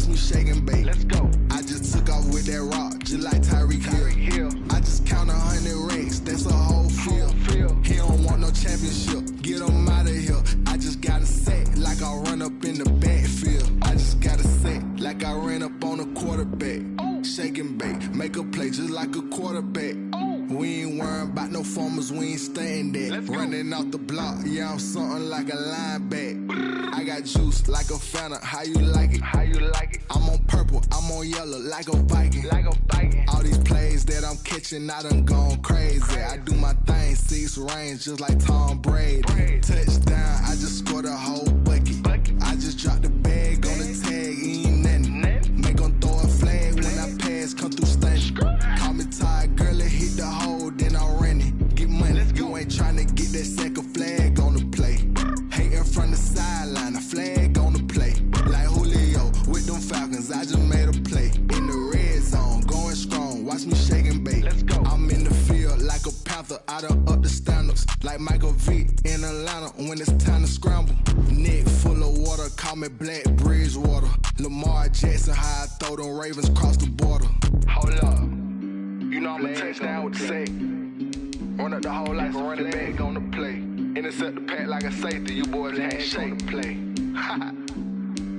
watch me shake and bake. Let's go. I just took off with that rock, just like Tyreek Hill. I just count 100 racks, that's a whole field. He don't want no championship, get him out of here. I just got a set, like I run up in the backfield. I just got a set, like I ran up on a quarterback. Shake and bake, make a play just like a quarterback. We ain't worrying about no formers, we ain't staying there. Running off the block, yeah, I'm something like a linebacker. I got juice like a Fanta, how you like it? How you like it? I'm on purple, I'm on yellow, like a Viking. Like a Viking. All these plays that I'm catching, I done gone crazy. I do my thing, 6 range, just like Tom Brady. Touchdown, I just scored a whole bucket. I just dropped the bag on the tag, ain't nothing. Make 'em throw a flag when I pass, come through stunning. Call me tired, girl, it hit the hole, then I ran it. Get money, you ain't tryna get that second flag on the play. Hating from the sideline, a flag on the play. Like Julio with them Falcons, I just made a play. In the red zone, going strong, watch me shake and bake. Let's go. I'm in the field like a Panther, I done up the standards. Like Michael Vick in Atlanta when it's time to scramble. Neck full of water, call me Black Bridgewater. Lamar Jackson, how I throw them Ravens cross the border. Hold up. You know I'm a touchdown with the sack. Run up the hole like a running back on the play. Intercept the pack like a safety. You boys can't shake the play.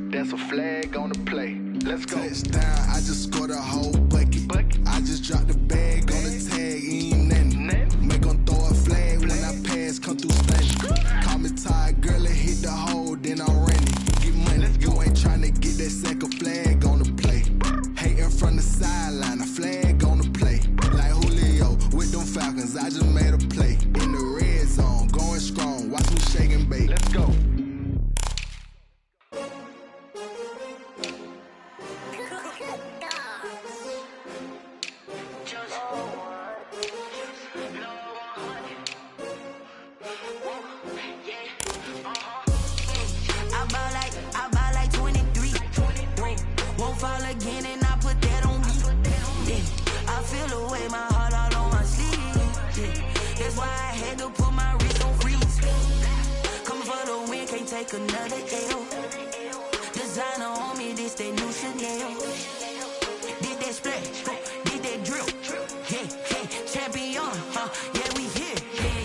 That's a flag on the play. Let's go. Touchdown, I just scored a whole bucket. I just dropped the bag on the tag, ain't nothing. Make 'em throw a flag when I pass, come through stunning. Call me tired, girl, it hit the hole, then I ran it. Get money, you ain't tryna get that second flag on the play. Hating from the sideline, a flag on the play. Like Julio with them Falcons, I just made a play. In the red zone, going strong, watch me shake and bake. Let's go. Fall again and I put that on me. Yeah. I feel the way, my heart all on my sleeve. Yeah. That's why I had to put my wrist on freeze. Coming for the win, can't take another L. Designer on me, this that new Chanel. Did that splash, did that drill. Yeah, yeah, champion, yeah, we here.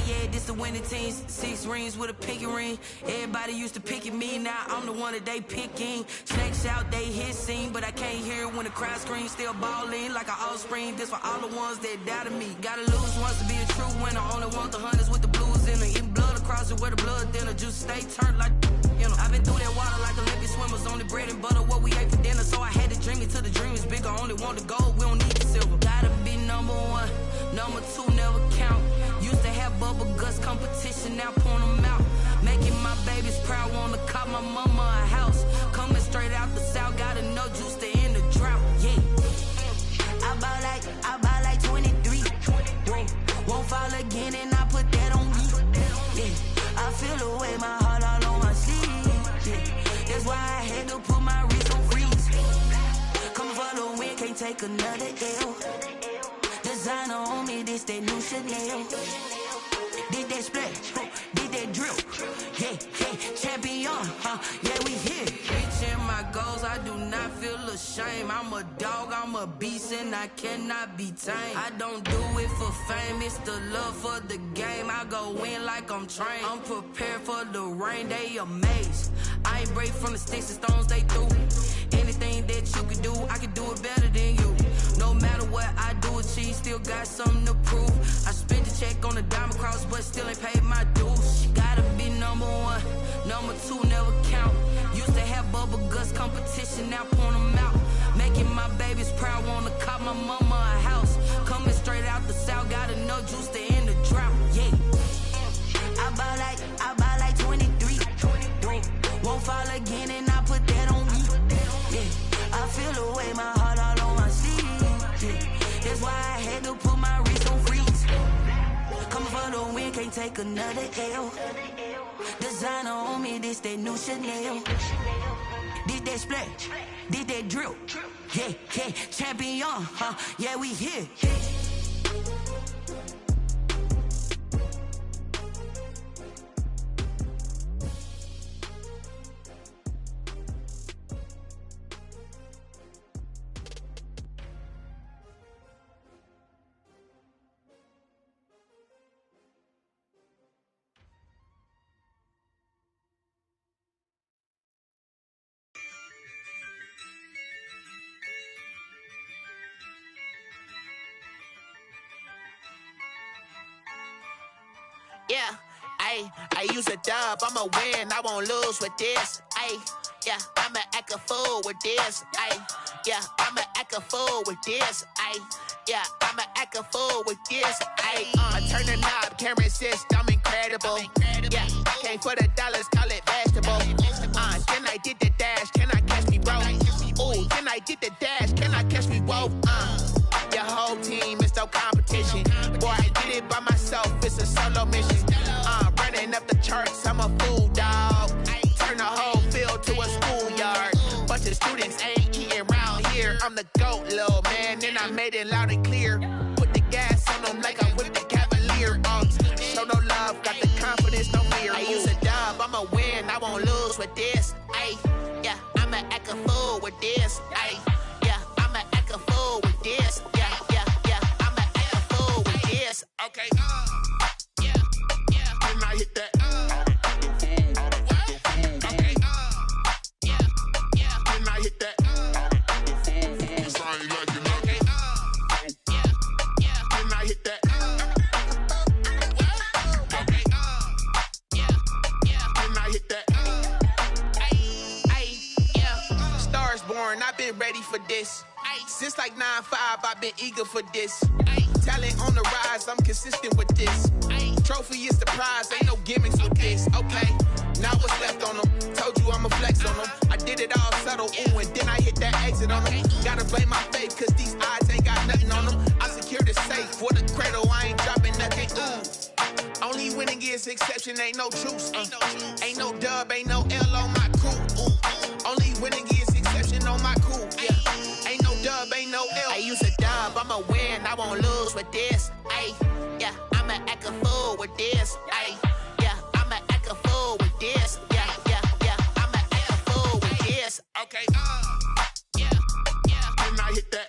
Yeah, this the winning team. 6 rings with a pinky ring. Everybody used to pick at me, now I'm the one that they picking. Snakes out, they hit scene, but I can't hear it when the crowd screams. Still ballin' like an offspring. This for all the ones that doubted me. Gotta lose once to be a true winner. Only want the hunters with the blues in it. Eating blood across it where the blood dinner. Juice stay turned like, you know. I've been through that water like Olympic swimmers. Only bread and butter, what we ate for dinner. So I had to dream it till the dream is bigger. Only want the gold, we don't need the silver. Gotta be number 1, number 2 never count. Used to have bubble guts competition, now point them out. Making my babies proud, wanna cop my mama a house. Coming straight out the south, gotta know juice to end the drought. Yeah, I buy like 23. Won't fall again and I put that on me. Yeah, I feel the way, my heart all on my sleeve. Yeah, that's why I had to put my wrist on freeze. Coming for the win, can't take another L. Designer on me, this that new Chanel. Did that splash, did that drill. Yeah, yeah, champion, yeah, we here. Reaching my goals, I do not feel ashamed. I'm a dog, I'm a beast, and I cannot be tamed. I don't do it for fame, it's the love for the game. I go in like I'm trained. I'm prepared for the rain, they amazed. I ain't break from the sticks and stones they threw. Anything that you can do, I can do it better than you. No matter what I do, achieve, still got something to prove. I spent the check on the diamond cross, but still ain't paid my dues. Gotta be number 1, number 2 never count. Used to have bubble guts competition, now point them out. Making my babies proud, wanna cop my mama a house. Coming straight out the south, gotta know juice to end the drought. Yeah, I buy like 23. Won't fall again and I put that on me. Yeah, I feel the way, my heart all on my sleeve. Yeah, that's why I had to put my wrist on freeze. Coming for the win, can't take another L. Designer on me, this that new Chanel. Did that splash, did that drill. Yeah, yeah, champion, yeah, we here. Ayy, I use a dub, I'ma win, I won't lose with this. Ayy, yeah, I'ma act a fool with this. Ayy, yeah, I'ma act a fool with this. Ayy, yeah, I'ma act a fool with this. Ayy, I turn the knob, camera assist, I'm incredible. Yeah, came for the dollars, call it vegetable. Then I did the dash, can I catch me, bro? Ooh, then I did the dash, can I catch me, whoa? Your whole team is no competition. Boy, I did it by myself, it's a solo mission. Running up the charts, I'm a fool, dog. Turn the whole field to a schoolyard. Bunch of students ain't eating round here. I'm the GOAT, little man, and I made it loud and clear. Put the gas on them like I'm with the Cavalier. Show no love, got the confidence, no fear. I use a dub, I'ma win, I won't lose with this. Ayy, yeah, I'ma act a fool with this. Ayy, yeah, I'ma act a fool with this. Yeah, yeah, yeah, I'ma act a fool with this. Okay, yeah, yeah, then I hit that. Okay, yeah, yeah, then I hit that. Cause I ain't like it. Okay, yeah, yeah, then I hit that. Okay, yeah, yeah, then I hit that. Stars born, I've been ready for this. Since like 9-5, I've been eager for this. Talent on the rise, I'm consistent with this. Trophy is the prize, ain't no gimmicks with this. Okay, now what's left on them? Told you I'ma flex on them. I did it all subtle, ooh, and then I hit that exit on them. Gotta blame my faith, cause these odds ain't got nothing on them. I secure the safe for the cradle, I ain't dropping nothing, ooh. Only winning is exception, ain't no truce. Ain't no dub, ain't no L on my crew. Ooh. Only winning is exception on my crew. Yeah. Ain't no dub, ain't no L. I use a dub, I'ma win, I won't lose with this. Ayy, yeah, I'ma act a fool with this. Ayy, yeah, I'ma act a fool with this. Yeah, yeah, yeah, I'ma act a fool with this. Okay, yeah, yeah, then I hit that.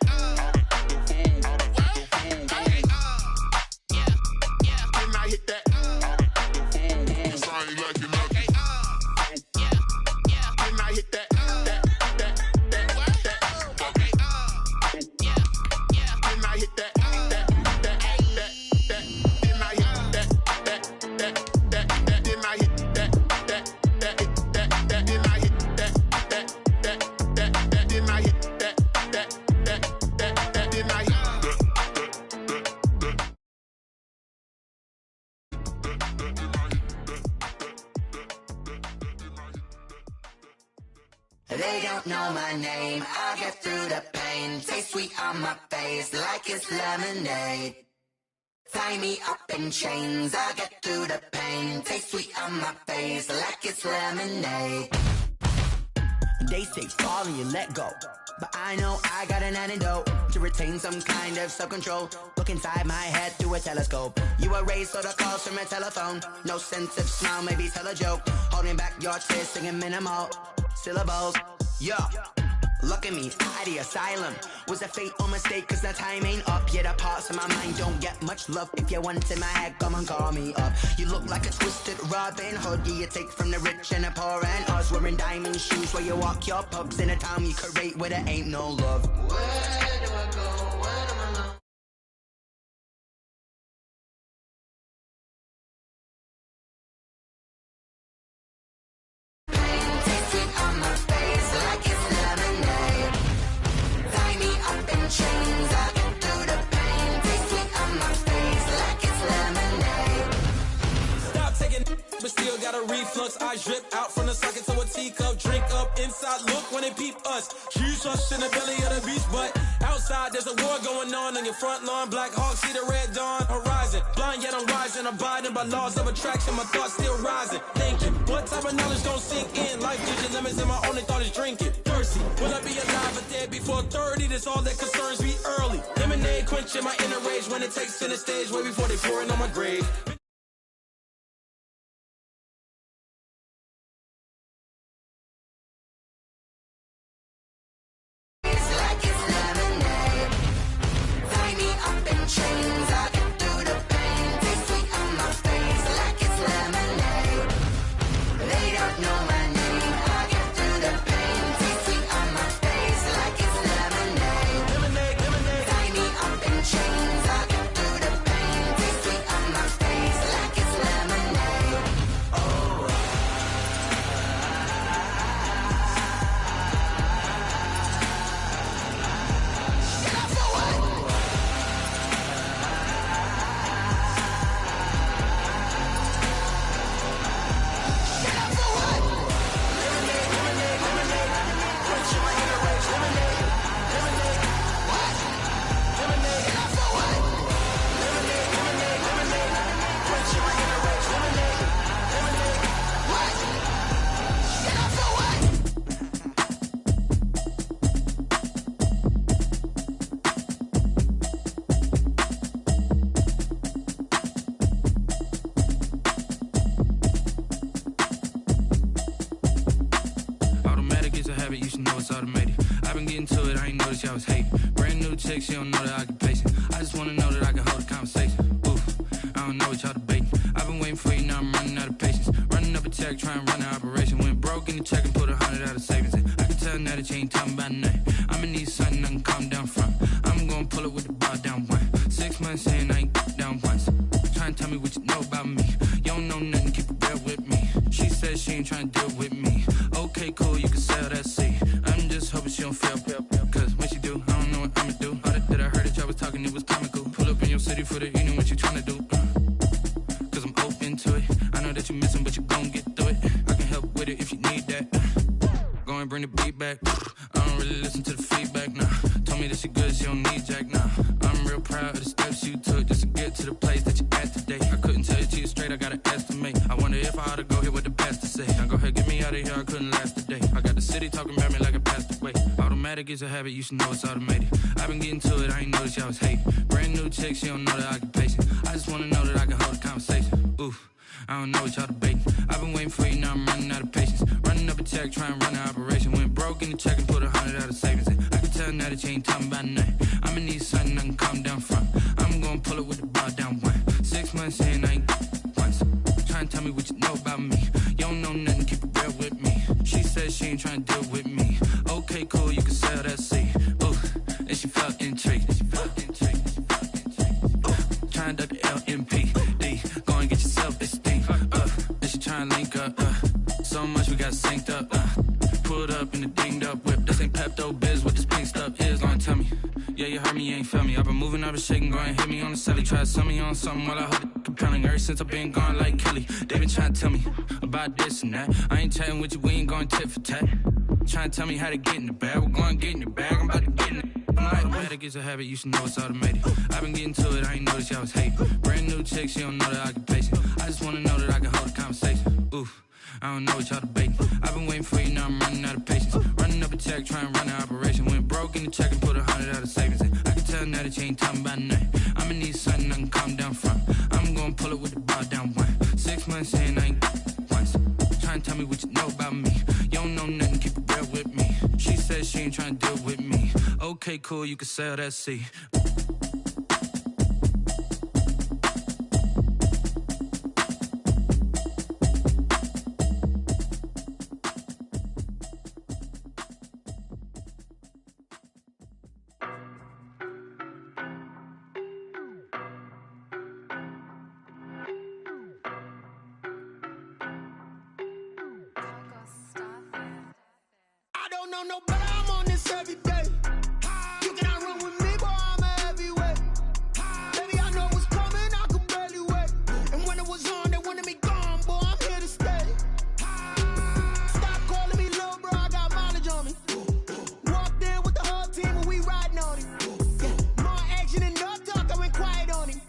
Okay, yeah, yeah, then I hit that. Cause I ain't like it. Okay, yeah, yeah, then I hit that. They don't know my name, I get through the pain. Taste sweet on my face like it's lemonade. Tie me up in chains, I get through the pain. Taste sweet on my face like it's lemonade. They say fall and you let go, but I know I got an antidote to retain some kind of self-control. Look inside my head through a telescope. You erase all the calls from a telephone. No sense of smile, maybe tell a joke. Holding back your tears, singing minimal syllables. Yeah, look at me, at the asylum. Was a fate or mistake, cause the time ain't up. Yeah, the parts of my mind don't get much love. If you want in my head, come and call me up. You look like a twisted Robin Hood. Yeah, you take from the rich and the poor and us. Wearing diamond shoes where you walk your pubs in a town you create where there ain't no love. Where do I go? Where do I know? Chains, I get through the pain. Taste sweet on my face like it's lemonade. Stop taking, but still got a reflux. I drip out from the socket to a teacup. Drink up inside, look when they peep us. Huge us in the belly of the beast, but outside there's a war going on your front lawn. Black Hawk, see the red dawn horizon. Blind yet I'm rising, abiding by laws of attraction. My thoughts still rising, thinking what type of knowledge gon' sink in? Life vision limits and my only thought is drinking. Thirsty, will I be alive or dead before 30? That's all that concerns me early. Lemonade quenching my inner rage when it takes to the stage way before they pour it on my grave. Chains, I get through the pain. Taste sweet on my face like it's lemonade. They don't know my name, I get through the pain. Taste sweet on my face like it's lemonade. Lemonade, lemonade. Tie me up in chains, I get through the pain. Taste sweet on my face I've been getting to it, I ain't noticed y'all was hating. Brand new chick, she don't know the occupation. I just wanna know that I can hold a conversation. Oof, I don't know what y'all debating. I've been waiting for you, now I'm running out of patience. Running up a check, trying to run an operation. Went broke in the check and put 100 out of savings in. I can tell now that you ain't talking about nothing. I'ma need something I can calm down from. I'm gonna pull it with the bar down one. 6 months in, I ain't down once. Trying to tell me what you know about me. You don't know nothing, keep it real with me. She said she ain't trying to deal with me. Okay, cool, you can sell that seat. I'm just hoping she don't fail. Cause when she do, I don't know what I'ma do. All that I heard that y'all was talking, it was comical. Pull up in your city for the evening, what you trying to do? Cause I'm open to it. I know that you missing, but you gon' get through it. I can help with it if you need that. Go and bring the beat back. I don't really listen to the feedback, nah. Told me that she good, she don't need jack, nah. I'm real proud of the steps you took just to get to the place that you at today. I couldn't tell it to you straight, I gotta estimate. I wonder if I ought to go here with the pastor say. Now go ahead, get me out of here, I couldn't last a day. I got the city talking about me like I passed away. Automatic is a habit, you should know it's automated. I've been getting to it, I ain't noticed y'all was hating. Brand new chick, she don't know the occupation. I just wanna know that I can hold a conversation. Oof, I don't know what y'all debating. I've been waiting for you, now I'm running out of patience. Running up a check, trying to run an operation. Went broke in the check and put 100 out of savings in. I can tell now that you ain't talking about nothing. I'ma need something I can calm down from. I'm gonna pull it with the bar down one. 6 months in, I ain't once. Trying to tell me what you know about me. You don't know nothing, keep it real with me. She said she ain't trying to deal with me. Okay, cool, you can sell that seat. Ooh, and she felt intrigued. Trying to duck the LMPD. Go and get yourself esteem. And she trying to link up. So much we got synced up. Pulled up in the dinged up whip. This ain't Pepto Biz, what this pink stuff is. Gonna tell me. Yeah, you heard me, you ain't feel me. I've been moving, I've been shaking, go and hit me on the celly. Try to sell me on something while I hold it compelling. Ever since I've been gone like Kelly, they been trying to tell me about this and that. I ain't chatting with you, we ain't going tit for tat. Trying to tell me how to get in the bag. We're going to get in the bag, I'm about to get in it. Automatic is a habit, you should know it's automated. I've been getting to it, I ain't noticed y'all was hating. Brand new chick, she don't know the occupation. I just wanna know that I can hold a conversation. Oof, I don't know what y'all debating. I've been waiting for you, now I'm running out of patience. Running up a check, trying to run an operation. Went broke in the check and put 100 out of savings in. I can tell now that you ain't talking about nothing. I'ma need something I can calm down from. I'm gonna pull it with the bar down one. 6 months in, I ain't once. Trying to tell me what you know about me. You don't know nothing, keep it real with me. She said she ain't trying to deal with me. Okay, cool, you can sell that seat. I don't know no better, I'm on this every day. You cannot run with me, boy, I'm a heavyweight. Baby, I know what's coming, I could barely wait. And when it was on, they wanted me gone, boy, I'm here to stay. Stop calling me little bro, I got mileage on me. Walked in with the whole team and we riding on him. More action and no talk, I went quiet on him.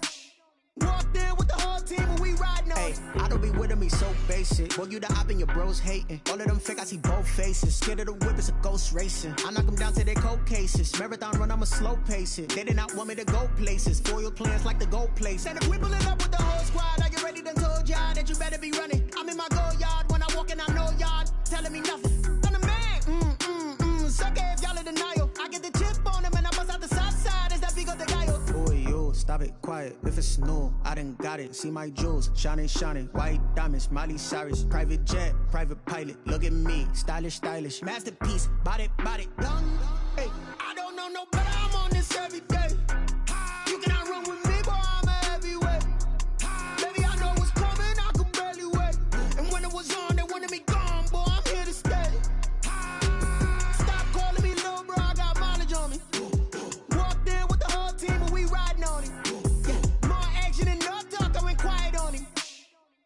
Walked in with the whole team and we riding on him. I don't be with me so basic. Boy, you the op and your bros hating. All of them fake, I see both faces. Scared of the whip, it's a ghost racing. I knock them down to their cold cases. Marathon run, I'ma slow pace it. They did not want me to go places. Foil plans like the gold place. And if we pulling up with the whole squad, I get ready to told y'all that you better be running. I'm in my go yard, when I walk in, I know y'all telling me nothing. I'm the man, sucker if y'all in denial. I get the chip on him and I bust out the south side, is that big of the guy? Boy, you, stop it, quiet. If it's new, I done got it. See my jewels, shining, white diamonds, Miley Cyrus. Private jet, private pilot, look at me. Stylish, masterpiece, body, young. Hey, I don't know no better, I'm on this every day. You cannot run with me, boy, I'm a heavyweight. Baby, I know what's coming, I could barely wait. And when it was on, they wanted me gone, boy, I'm here to stay. Stop calling me little bro, I got mileage on me. Walked in with the whole team and we riding on him. More action and no talk, I went quiet on him.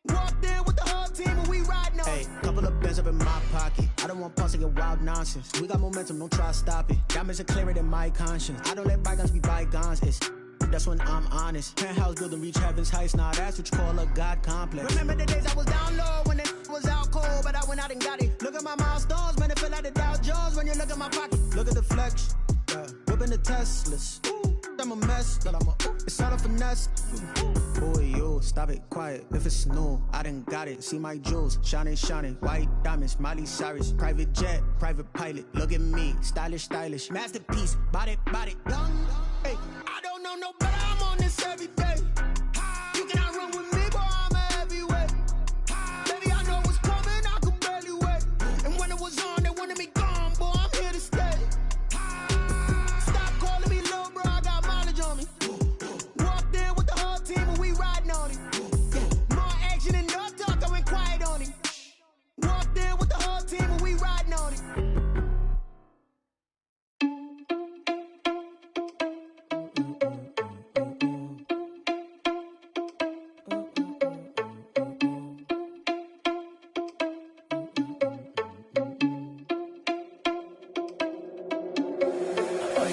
Walked in with the whole team and we riding on him. Couple of bands up in my pocket. I don't want pulse to get wild nonsense. We got momentum, don't try to stop it. Diamonds are clearer than my conscience. I don't let bygones be bygones. It's that's when I'm honest. Penthouse building, reach heaven's heights. Now that's what you call a God complex. Remember the days I was down low when it was out cold, but I went out and got it. Look at my milestones, man, it feel like the Dow Jones when you look at my pocket. Look at the flex, whipping the Teslas. I'm a mess, that I'm a, it's not a finesse. Boy, you, stop it, quiet, if it's new, I done got it, see my jewels, shining, shining, white diamonds, Miley Cyrus, private jet, private pilot, look at me, stylish, stylish, masterpiece, body, young, hey, I don't know no better, I'm on this every day, you cannot run with me, boy, I'm a heavyweight, baby, I know what's coming, I could barely wait, and when it was on, they wanted me gone, boy, I'm here to stay, stop calling me little bro, I got mileage on me, walked in with the whole team and we riding on it, more action and no talk, I went quiet on it, walked in with the whole team and we riding on it.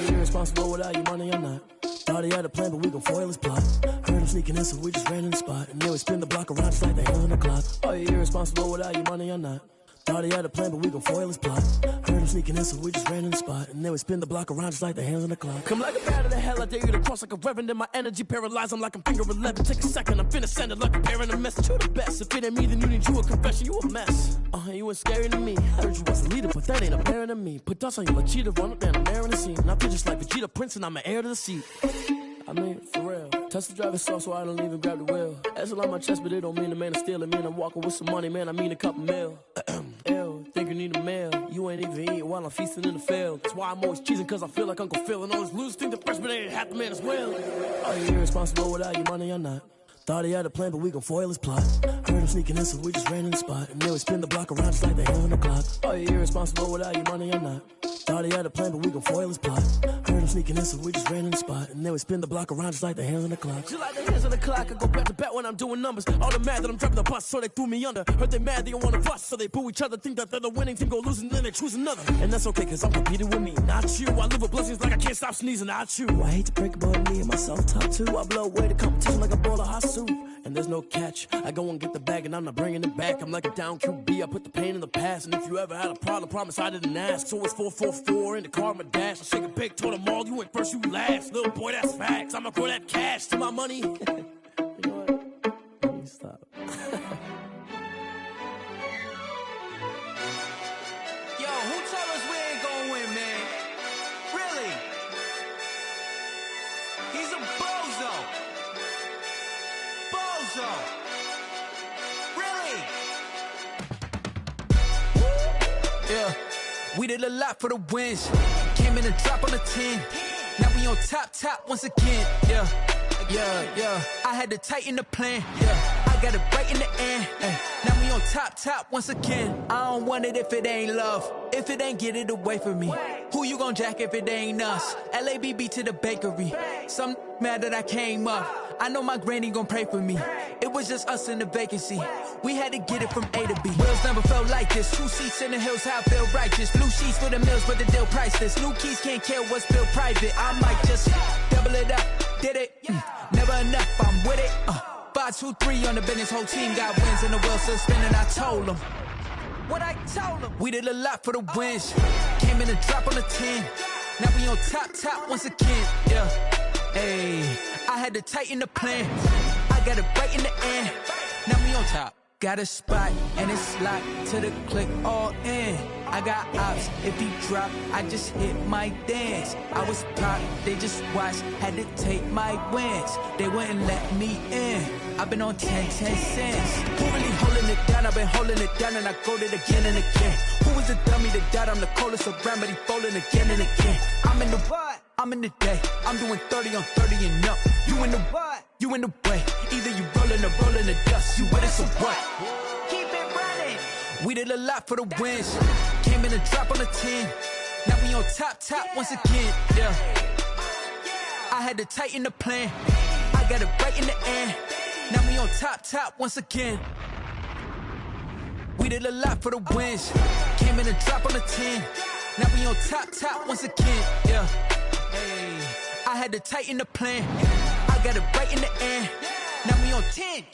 Irresponsible without your money or not. Thought he had a plan, but we gon' foil his plot. Heard him sneaking in, so we just ran in the spot. And then we spin the block around just like the hands on the clock. Are you irresponsible without your money or not? Thought he had a plan, but we gon' foil his plot. Heard him sneaking in, so we just ran in the spot. And then we spin the block around just like the hands on the clock. Come like a bat of the hell, I dare you to cross like a reverend. And my energy paralyzed, I'm like I'm finger 11. Take a second, I'm finna send it like a parent a message. You the best, if it ain't me, then you need you a confession. You a mess, you ain't scary to me. Heard you was a leader, but that ain't apparent to me. Put dust on you like cheetah, run up and I'm there in the scene. And I feel just like Vegeta Prince and I'm an heir to the seat. I mean, for real. Touch the driver's soft so I don't even grab the wheel. That's on my chest, but it don't mean the man is stealing. Man, I'm walking with some money, man, I mean a couple mil. Ew, think you need a meal. You ain't even eating while I'm feasting in the field. That's why I'm always cheesing, cause I feel like Uncle Phil. And all those losers think the freshman ain't half the man as well. Are you irresponsible without your money or not? Thought he had a plan, but we gon' foil his plot. Heard him sneaking in, so we just ran in the spot. And then we spin the block around just like the hands on the clock. Are you irresponsible without your money or not? Thought he had a plan, but we gon' foil his plot. Heard him sneaking in, so we just ran in the spot. And then we spin the block around just like the hands on the clock. Just like the hands on the clock, I go back to back when I'm doing numbers. All the mad that I'm driving the bus, so they threw me under. Heard they mad, they don't wanna bust, so they boo each other. Think that they're the winning team, go losing, then they choose another. And that's okay, cause I'm competing with me, not you. I live with blessings like I can't stop sneezing, not you. I hate to break it, but me and myself top two. I blow away the competition like a bowl of hot soup. And there's no catch, I go and get the bag and I'm not bringing it back. I'm like a down QB, I put the pain in the past. And if you ever had a problem, promise I didn't ask. So it's 444 in the car, my dash. I shake a big, told them all, you ain't first, you last. Little boy, that's facts, I'ma throw that cash to my money. You know what? Let me stop. Yo, who told us we ain't gonna win, man? Really? He's a bozo. Bozo. Really? Yeah, we did a lot for the wins. Came in and drop on the 10. Now we on top once again. Yeah. I had to tighten the plan. Yeah, I got it right in the end. Now we on top once again. I don't want it if it ain't love. If it ain't, get it away from me. Who you gon' jack if it ain't us? LABB to the bakery. Some mad that I came up. I know my granny gon' pray for me. It was just us in the vacancy. We had to get it from A to B. Wheels never felt like this. 2 seats in the hills, how I feel righteous. Blue sheets for the mills, but the deal priceless. New keys can't care what's built private. I might just double it up. Did it? Never enough, I'm with it. 5, 2, 3 on the business. Whole team got wins and the wheels still spinning. I told them what I told them. We did a lot for the wins. Came in and drop on the 10. Now we on top once again. Yeah. Hey, I had to tighten the plan. I got it right in the end. Now we on top. Got a spot and it's locked to the click all in. I got ops, if he drop, I just hit my dance. I was pop, they just watched, had to take my wins. They wouldn't let me in. I've been on 10 cents. Who really holding it down? I've been holding it down and I go it again and again. Who was the dummy that died? I'm the coldest around, but he folding again and again. I'm in the what? I'm in the day. I'm doing 30 on 30 and up. You in the what? You in the way. Either you rolling or rolling the dust. You with us or what? Keep it running. We did a lot for the wins. Came in and drop on the 10. Now we on top once again. Yeah. I had to tighten the plan. I got it right in the end. Now we on top once again. We did a lot for the wins. Came in and drop on the 10. Now we on top once again. Yeah. Hey, I had to tighten the plan. I got it right in the end. Now we on 10.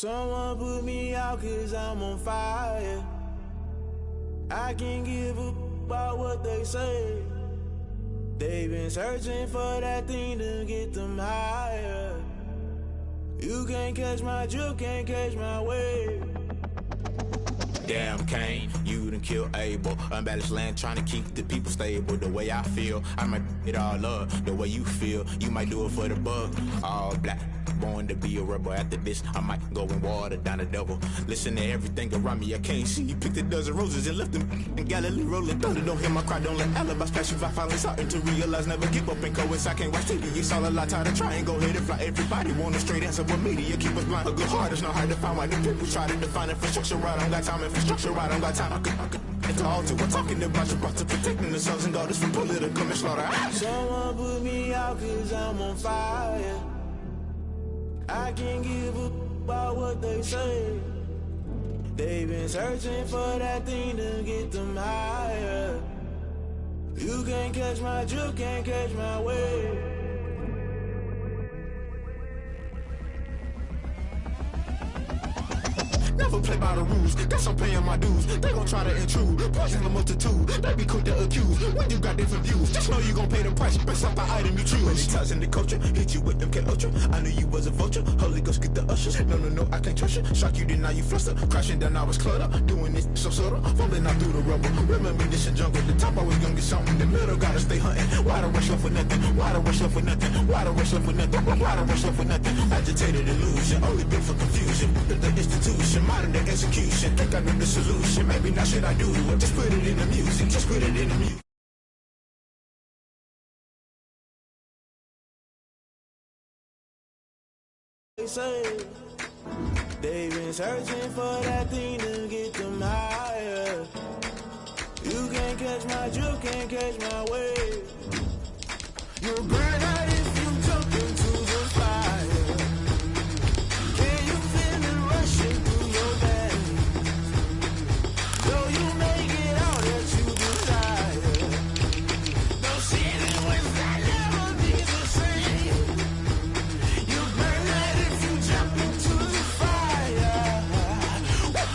Someone put me out 'cause I'm on fire. I can't give a about what they say. They've been searching for that thing to get them higher. You can't catch my drift, can't catch my wave. Damn, Kane, you done killed Abel. Unbalanced land, trying to keep the people stable. The way I feel, I might it all up. The way you feel, you might do it for the bug. All black, born to be a rebel. After this, I might go and water down the devil. Listen to everything around me, I can't see. You picked a dozen roses and left them in Galilee rolling thunder. Don't hear my cry, don't let alibis pass you. I finally starting to realize, never give up and coincide. Can't watch TV, it's all a lot. Tired of trying, go ahead and fly. Everybody want a straight answer with media, keep us blind. A good heart is not hard to find. Why the people try to define infrastructure right? I don't got time, infrastructure right, I don't got time. I could at the altar, we're talking about you brought to protecting the sons and daughters from political slaughter. Someone put me out 'cause I'm on fire. I can't give a about what they say. They've been searching for that thing to get them higher. You can't catch my drift, can't catch my wave. Never play by the rules, guess I'm paying my dues. They gon' try to intrude, poison the multitude. They be quick to accuse, when you got different views. Just know you gon' pay the price, based off the item you choose. Many times in the culture, hit you with them K-Ultra. I knew you was a vulture, Holy Ghost get the ushers. No, I can't trust you. Shock you, then now you fluster. Crashing down, I was cluttered. Doing this so subtle, falling out through the rubble. Remember this in jungle, the top I was young, get something. The middle gotta stay hunting. Why the rush left for nothing? Why the rush left for nothing? Why the rush left for nothing? Why the rush left for nothing? Agitated illusion, only built for confusion. The institution, modern day execution. Think I know the solution. Maybe not should I do it? Just put it in the music. Just put it in the music. They say they've been searching for that thing to get them higher. You can't catch my drift, can't catch my wave. You'll burn out if you jump into the fire. Can you feel it rushing through your veins? Though you make it all that you desire. No ceiling when that never be the same. You burn out if you jump into the fire.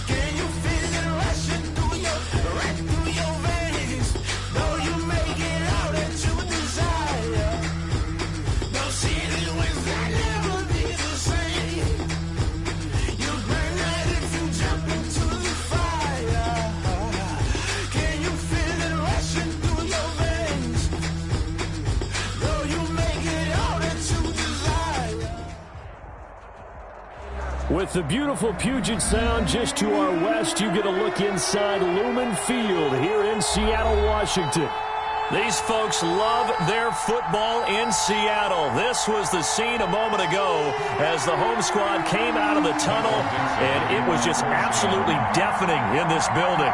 Can you feel it rushing through your veins? Though you make it all that you desire. No ceiling when that never be the same. You burn out if you jump into the fire. Can you feel it rushing through your veins? Though you make it all that you desire. With the beautiful Puget Sound just to our west, you get a look inside Lumen Field here in Seattle, Washington. These folks love their football in Seattle. This was the scene a moment ago as the home squad came out of the tunnel, and it was just absolutely deafening in this building.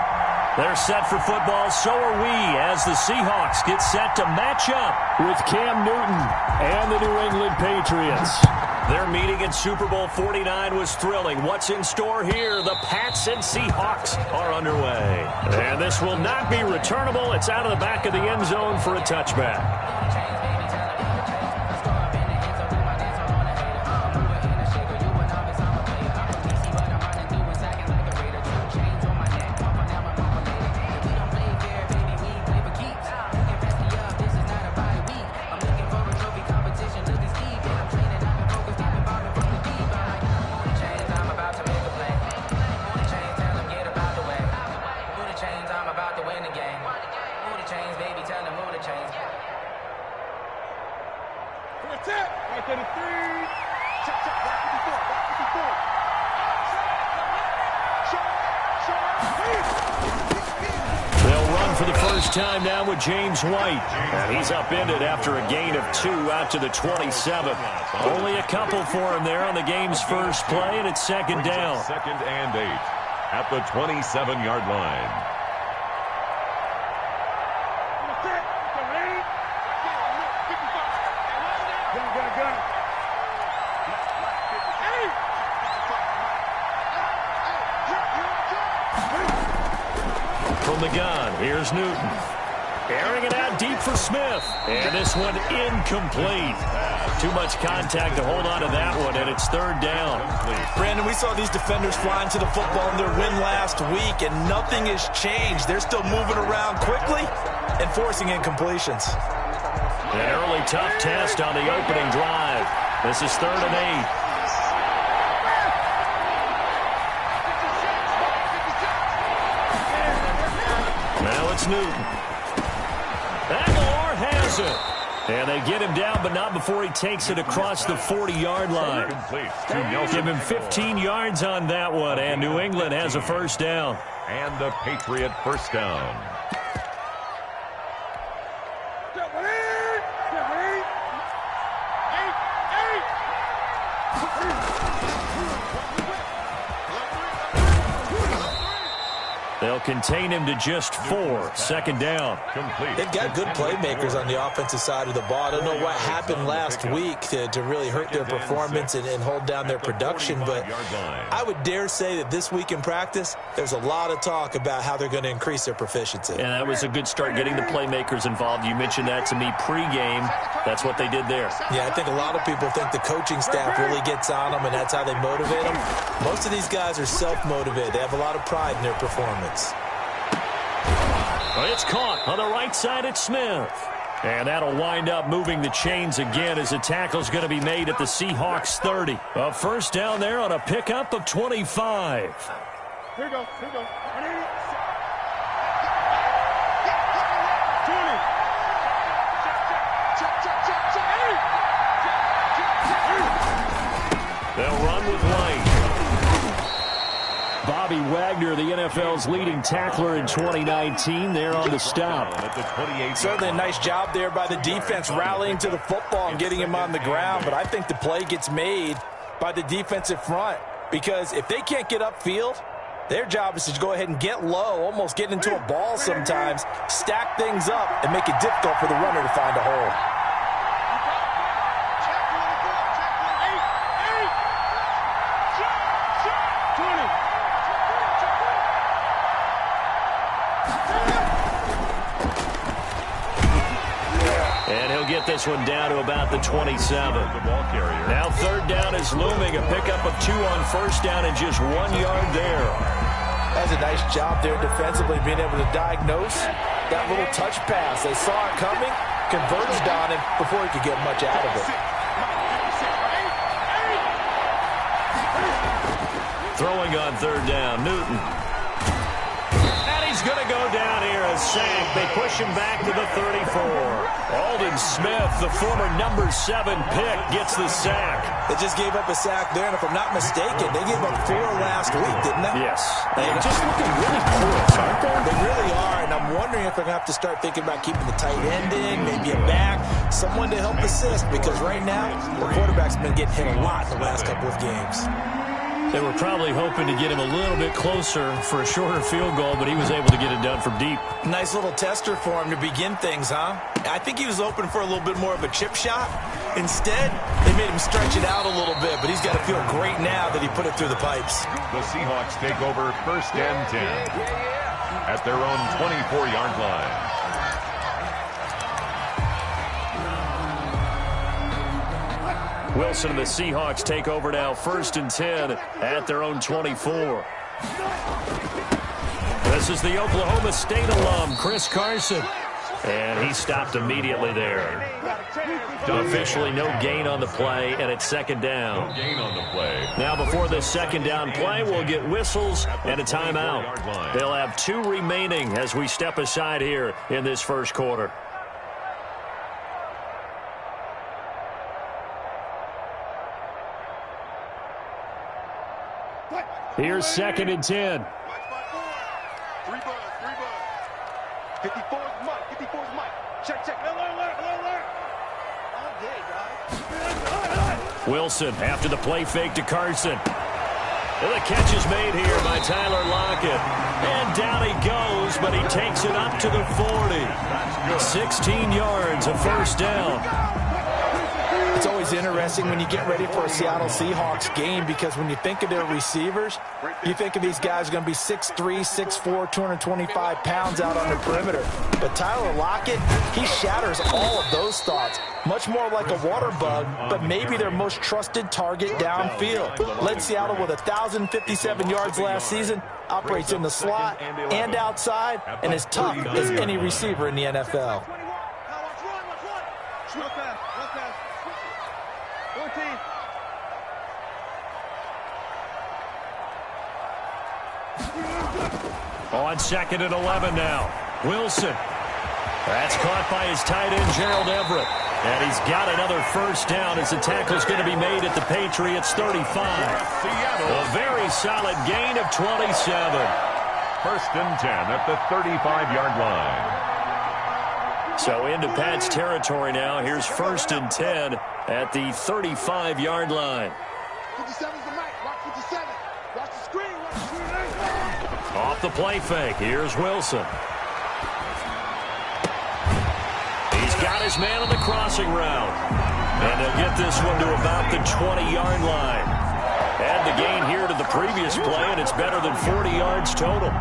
They're set for football, so are we, as the Seahawks get set to match up with Cam Newton and the New England Patriots. Their meeting in Super Bowl 49 was thrilling. What's in store here? The Pats and Seahawks are underway. And this will not be returnable. It's out of the back of the end zone for a touchback. Time now with James White, and he's upended after a gain of 2 out to the 27. Only a couple for him there on the game's first play, and it's second down. Second and 8 at the 27-yard line. From the gun, here's Newton. Airing it out deep for Smith. And this one incomplete. Too much contact to hold on to that one, and it's third down. Brandon, we saw these defenders flying to the football in their win last week, and nothing has changed. They're still moving around quickly and forcing incompletions. An early tough test on the opening drive. This is 3rd and 8. Now it's Newton. Aguilar has it. And they get him down, but not before he takes it across the 40-yard line. Give him 15 yards on that one, and New England has a first down. And the Patriot first down. They'll contain him to just 4. Second down. They've got good playmakers on the offensive side of the ball. I don't know what happened last week to really hurt their performance and hold down their production, but I would dare say that this week in practice, there's a lot of talk about how they're going to increase their proficiency. And that was a good start, getting the playmakers involved. You mentioned that to me pregame. That's what they did there. Yeah, I think a lot of people think the coaching staff really gets on them, and that's how they motivate them. Most of these guys are self-motivated. They have a lot of pride in their performance. It's caught on the right side at Smith. And that'll wind up moving the chains again as a tackle's going to be made at the Seahawks 30. A first down there on a pickup of 25. Here we go. Here we go. They'll run with White. Bobby Wagner, the NFL's leading tackler in 2019, there on the stop. Certainly a nice job there by the defense rallying to the football and getting him on the ground, but I think the play gets made by the defensive front because if they can't get upfield, their job is to go ahead and get low, almost get into a ball sometimes, stack things up, and make it difficult for the runner to find a hole. Get this one down to about the 27. Now third down is looming. A pickup of 2 on first down and just 1 yard there. That's a nice job there defensively, being able to diagnose that little touch pass. They saw it coming, converged on him before he could get much out of it. Throwing on third down, Newton. And he's going to go down here, a sack. They push him back to the 34. Aldon Smith, the former number 7 pick, gets the sack. They just gave up a sack there, and if I'm not mistaken, they gave up 4 last week, didn't they? Yes. They're just looking really porous, aren't they? They really are, and I'm wondering if they're going to have to start thinking about keeping the tight end in, maybe a back, someone to help assist, because right now, the quarterback's been getting hit a lot in the last couple of games. They were probably hoping to get him a little bit closer for a shorter field goal, but he was able to get it done from deep. Nice little tester for him to begin things, huh? I think he was open for a little bit more of a chip shot. Instead, they made him stretch it out a little bit, but he's got to feel great now that he put it through the pipes. The Seahawks take over first and 10 at their own 24-yard line. Wilson and the Seahawks take over now, first and 10 at their own 24. This is the Oklahoma State alum, Chris Carson. And he stopped immediately there. Officially no gain on the play, and it's second down. No gain on the play. Now before this second down play, we'll get whistles and a timeout. They'll have 2 remaining as we step aside here in this first quarter. Here's second and 10. 3 buzz. 54's Mike. 54's Mike. Check. Alert. Okay, guys. Wilson after the play fake to Carson. And the catch is made here by Tyler Lockett. And down he goes, but he takes it up to the 40. 16 yards, a first down. It's always interesting when you get ready for a Seattle Seahawks game because when you think of their receivers, you think of these guys going to be 6'3", 6'4", 225 pounds out on the perimeter. But Tyler Lockett, he shatters all of those thoughts. Much more like a water bug, but maybe their most trusted target downfield. Led Seattle with 1,057 yards last season, operates in the slot and outside, and is tough as any receiver in the NFL. On 2nd and 11 now. Wilson. That's caught by his tight end, Gerald Everett. And he's got another first down as the tackle's going to be made at the Patriots 35. A very solid gain of 27. 1st and 10 at the 35-yard line. So into Pat's territory now. Here's 1st and 10 at the 35-yard line. 57's the mic. Watch 57. Watch the screen. Watch the screen. Off the play fake. Here's Wilson. He's got his man on the crossing route. And they'll get this one to about the 20-yard line. Add the gain here to the previous play, and it's better than 40 yards total.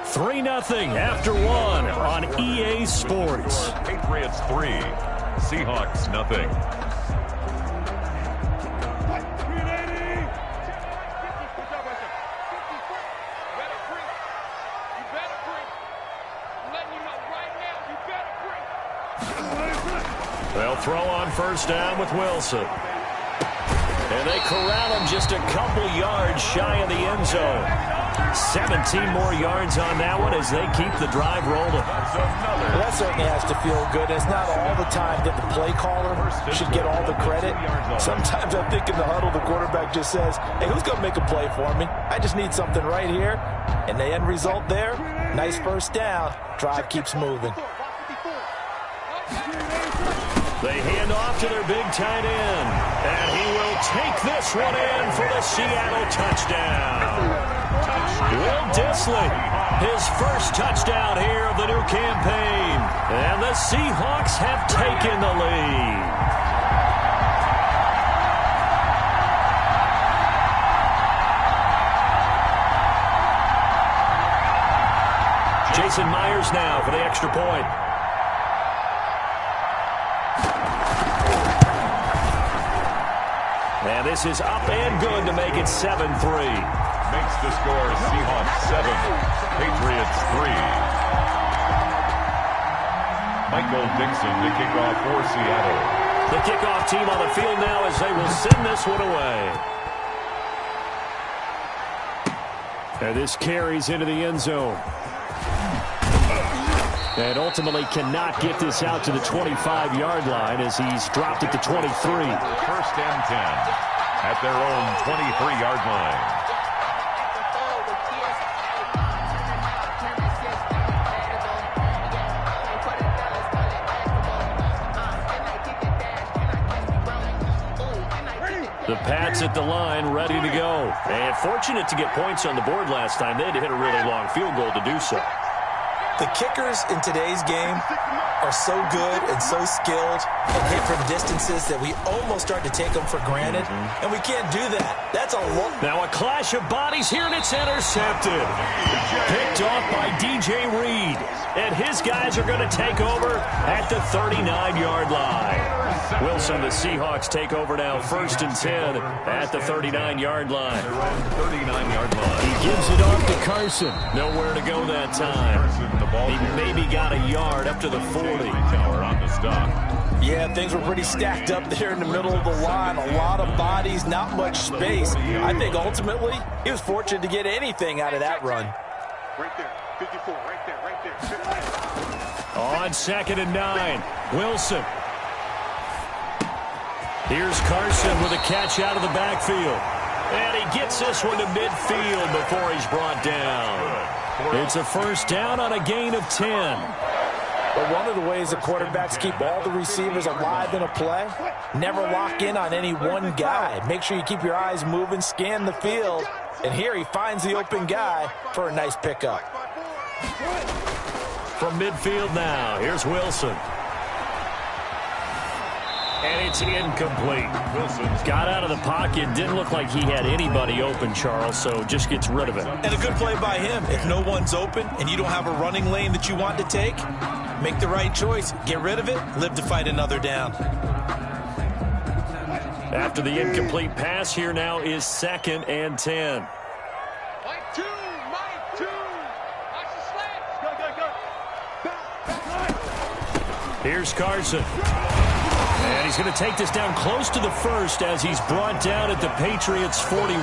Three 3-0 after one on EA Sports. Patriots 3, Seahawks nothing. They'll throw on first down with Wilson. And they corral him just a couple yards shy of the end zone. 17 more yards on that one as they keep the drive rolling. Well, that certainly has to feel good. It's not all the time that the play caller should get all the credit. Sometimes I think in the huddle, the quarterback just says, hey, who's going to make a play for me? I just need something right here. And the end result there, nice first down. Drive keeps moving. They hand off to their big tight end. And he will take this one in for the Seattle touchdown. Will Dissly, his first touchdown here of the new campaign. And the Seahawks have taken the lead. Jason Myers now for the extra point. And this is up and good to make it 7-3. Makes the score Seahawks 7, Patriots 3. Michael Dixon to kick off for Seattle. The kickoff team on the field now as they will send this one away. And this carries into the end zone. And ultimately cannot get this out to the 25-yard line as he's dropped it to 23. 1st and 10 at their own 23-yard line. The Pats at the line, ready to go. And fortunate to get points on the board last time. They had to hit a really long field goal to do so. The kickers in today's game are so good and so skilled and hit from distances that we almost start to take them for granted, and we can't do that. That's a lot. Now a clash of bodies here, and it's intercepted. Picked off by DJ Reed, and his guys are going to take over at the 39-yard line. Wilson, the Seahawks take over now 1st and 10 at the 39-yard line. 39-yard line. He gives it off to Carson. Nowhere to go that time. He maybe got a yard up to the 40. On the stop. Yeah, things were pretty stacked up there in the middle of the line. A lot of bodies, not much space. I think ultimately he was fortunate to get anything out of that run. Right there, 54, right there, right there. 55. On 2nd and 9, Wilson. Here's Carson with a catch out of the backfield. And he gets this one to midfield before he's brought down. It's a first down on a gain of 10. But one of the ways the quarterbacks keep all the receivers alive in a play, never lock in on any one guy. Make sure you keep your eyes moving, scan the field. And here he finds the open guy for a nice pickup. From midfield now, here's Wilson. And it's incomplete. Wilson's got out of the pocket. Didn't look like he had anybody open, Charles, so just gets rid of it. And a good play by him. If no one's open and you don't have a running lane that you want to take, make the right choice. Get rid of it. Live to fight another down. After the incomplete pass, here now is 2nd and 10. Here's Carson. And he's going to take this down close to the first as he's brought down at the Patriots' 41.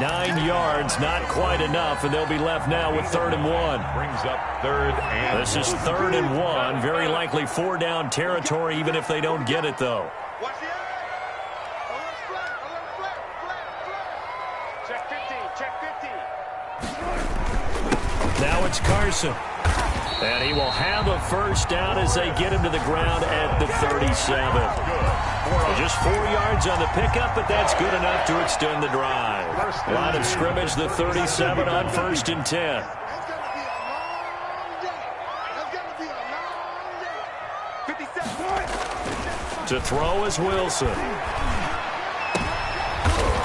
9 yards, not quite enough, and they'll be left now with 3rd and 1. Brings up 3rd and This is 3rd and 1. Very likely 4-down territory, even if they don't get it, though. Now it's Carson. And he will have a first down as they get him to the ground at the 37. Just 4 yards on the pickup, but that's good enough to extend the drive. Line of scrimmage, the 37 on 1st and 10. To throw is Wilson.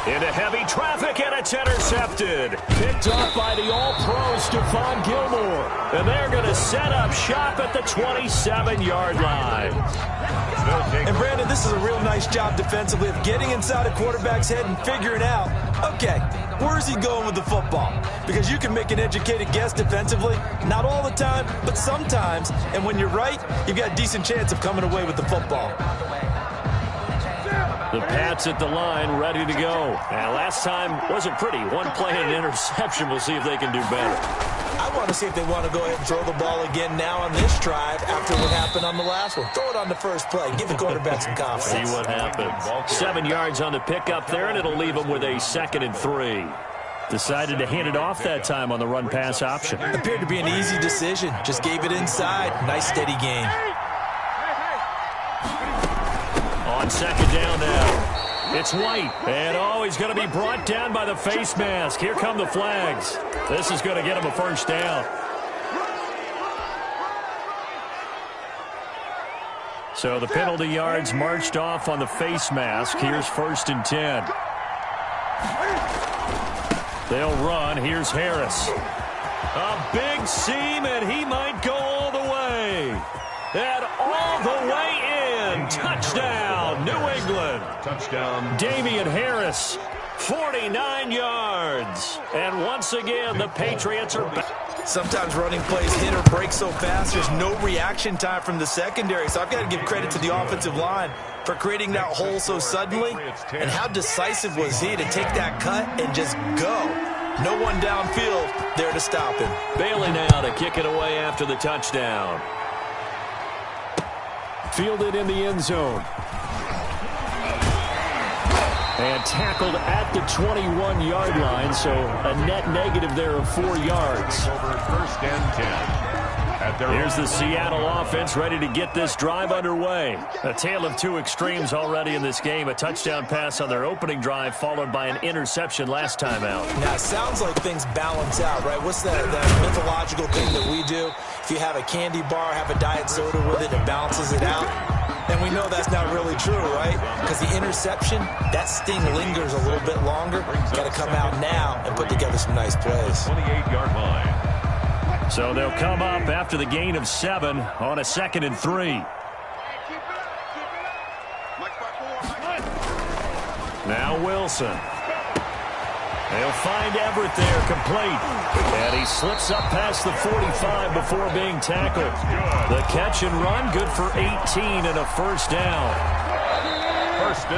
Into heavy traffic, and it's intercepted. Picked off by the All-Pro Stephon Gilmore. And they're going to set up shop at the 27-yard line. And, Brandon, this is a real nice job defensively of getting inside a quarterback's head and figuring out, okay, where's he going with the football? Because you can make an educated guess defensively, not all the time, but sometimes. And when you're right, you've got a decent chance of coming away with the football. The Pats at the line, ready to go. And last time wasn't pretty. One play and an interception. We'll see if they can do better. I want to see if they want to go ahead and throw the ball again now on this drive after what happened on the last one. Throw it on the first play. Give the quarterback some confidence. See what happens. 7 yards on the pickup there, and it'll leave them with a 2nd and 3. Decided to hand it off that time on the run-pass option. Appeared to be an easy decision. Just gave it inside. Nice steady gain. On 2nd down now, it's White. And, he's going to be brought down by the face mask. Here come the flags. This is going to get him a first down. So the penalty yards marched off on the face mask. Here's 1st and 10. They'll run. Here's Harris. A big seam, and he might go all the way. And all the way in. Touchdown, New England. Touchdown. Damian Harris, 49 yards. And once again, the Patriots are back. Sometimes running plays hit or break so fast, there's no reaction time from the secondary. So I've got to give credit to the offensive line for creating that hole so suddenly. And how decisive was he to take that cut and just go? No one downfield there to stop him. Bailey now to kick it away after the touchdown. Fielded in the end zone. And tackled at the 21-yard line, so a net negative there of 4 yards. Over 1st and 10. Here's the Seattle offense ready to get this drive underway. A tale of two extremes already in this game. A touchdown pass on their opening drive, followed by an interception last time out. Now, it sounds like things balance out, right? What's that mythological thing that we do? If you have a candy bar, have a diet soda with it, it balances it out. And we know that's not really true, right? Because the interception, that sting lingers a little bit longer. Got to come out now and put together some nice plays. 28-yard line. So they'll come up after the gain of 7 on a 2nd and 3. Now Wilson. They'll find Everett there, complete. And he slips up past the 45 before being tackled. The catch and run, good for 18 and a first down.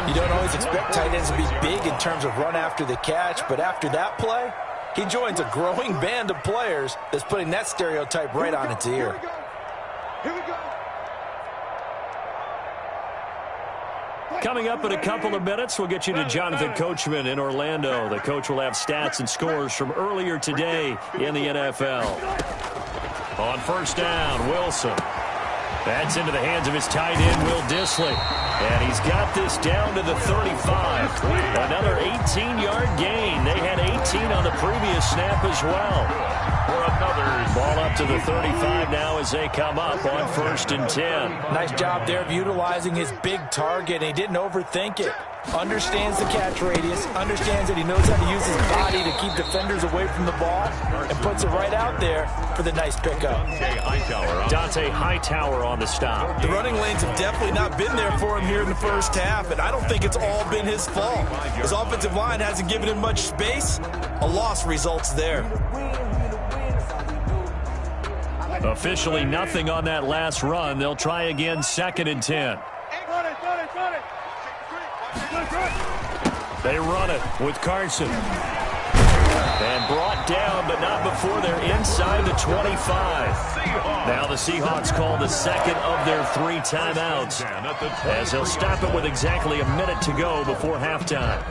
You don't always expect tight ends to be big in terms of run after the catch, but after that play, he joins a growing band of players that's putting that stereotype right on its ear. Here we go. Coming up in a couple of minutes, we'll get you to Jonathan Coachman in Orlando. The coach will have stats and scores from earlier today in the NFL. On first down, Wilson. That's into the hands of his tight end, Will Dissly. And he's got this down to the 35. Another 18-yard gain. They had 18 on the previous snap as well. Ball up to the 35 now as they come up on 1st and 10. Nice job there of utilizing his big target. He didn't overthink it. Understands the catch radius, understands that he knows how to use his body to keep defenders away from the ball, and puts it right out there for the nice pickup. Dante Hightower on the stop. The running lanes have definitely not been there for him here in the first half, and I don't think it's all been his fault. His offensive line hasn't given him much space. A loss results there. Officially nothing on that last run. They'll try again 2nd and 10. They run it with Carson. And brought down, but not before they're inside the 25. Now the Seahawks call the second of their 3 timeouts, as they'll stop it with exactly a minute to go before halftime.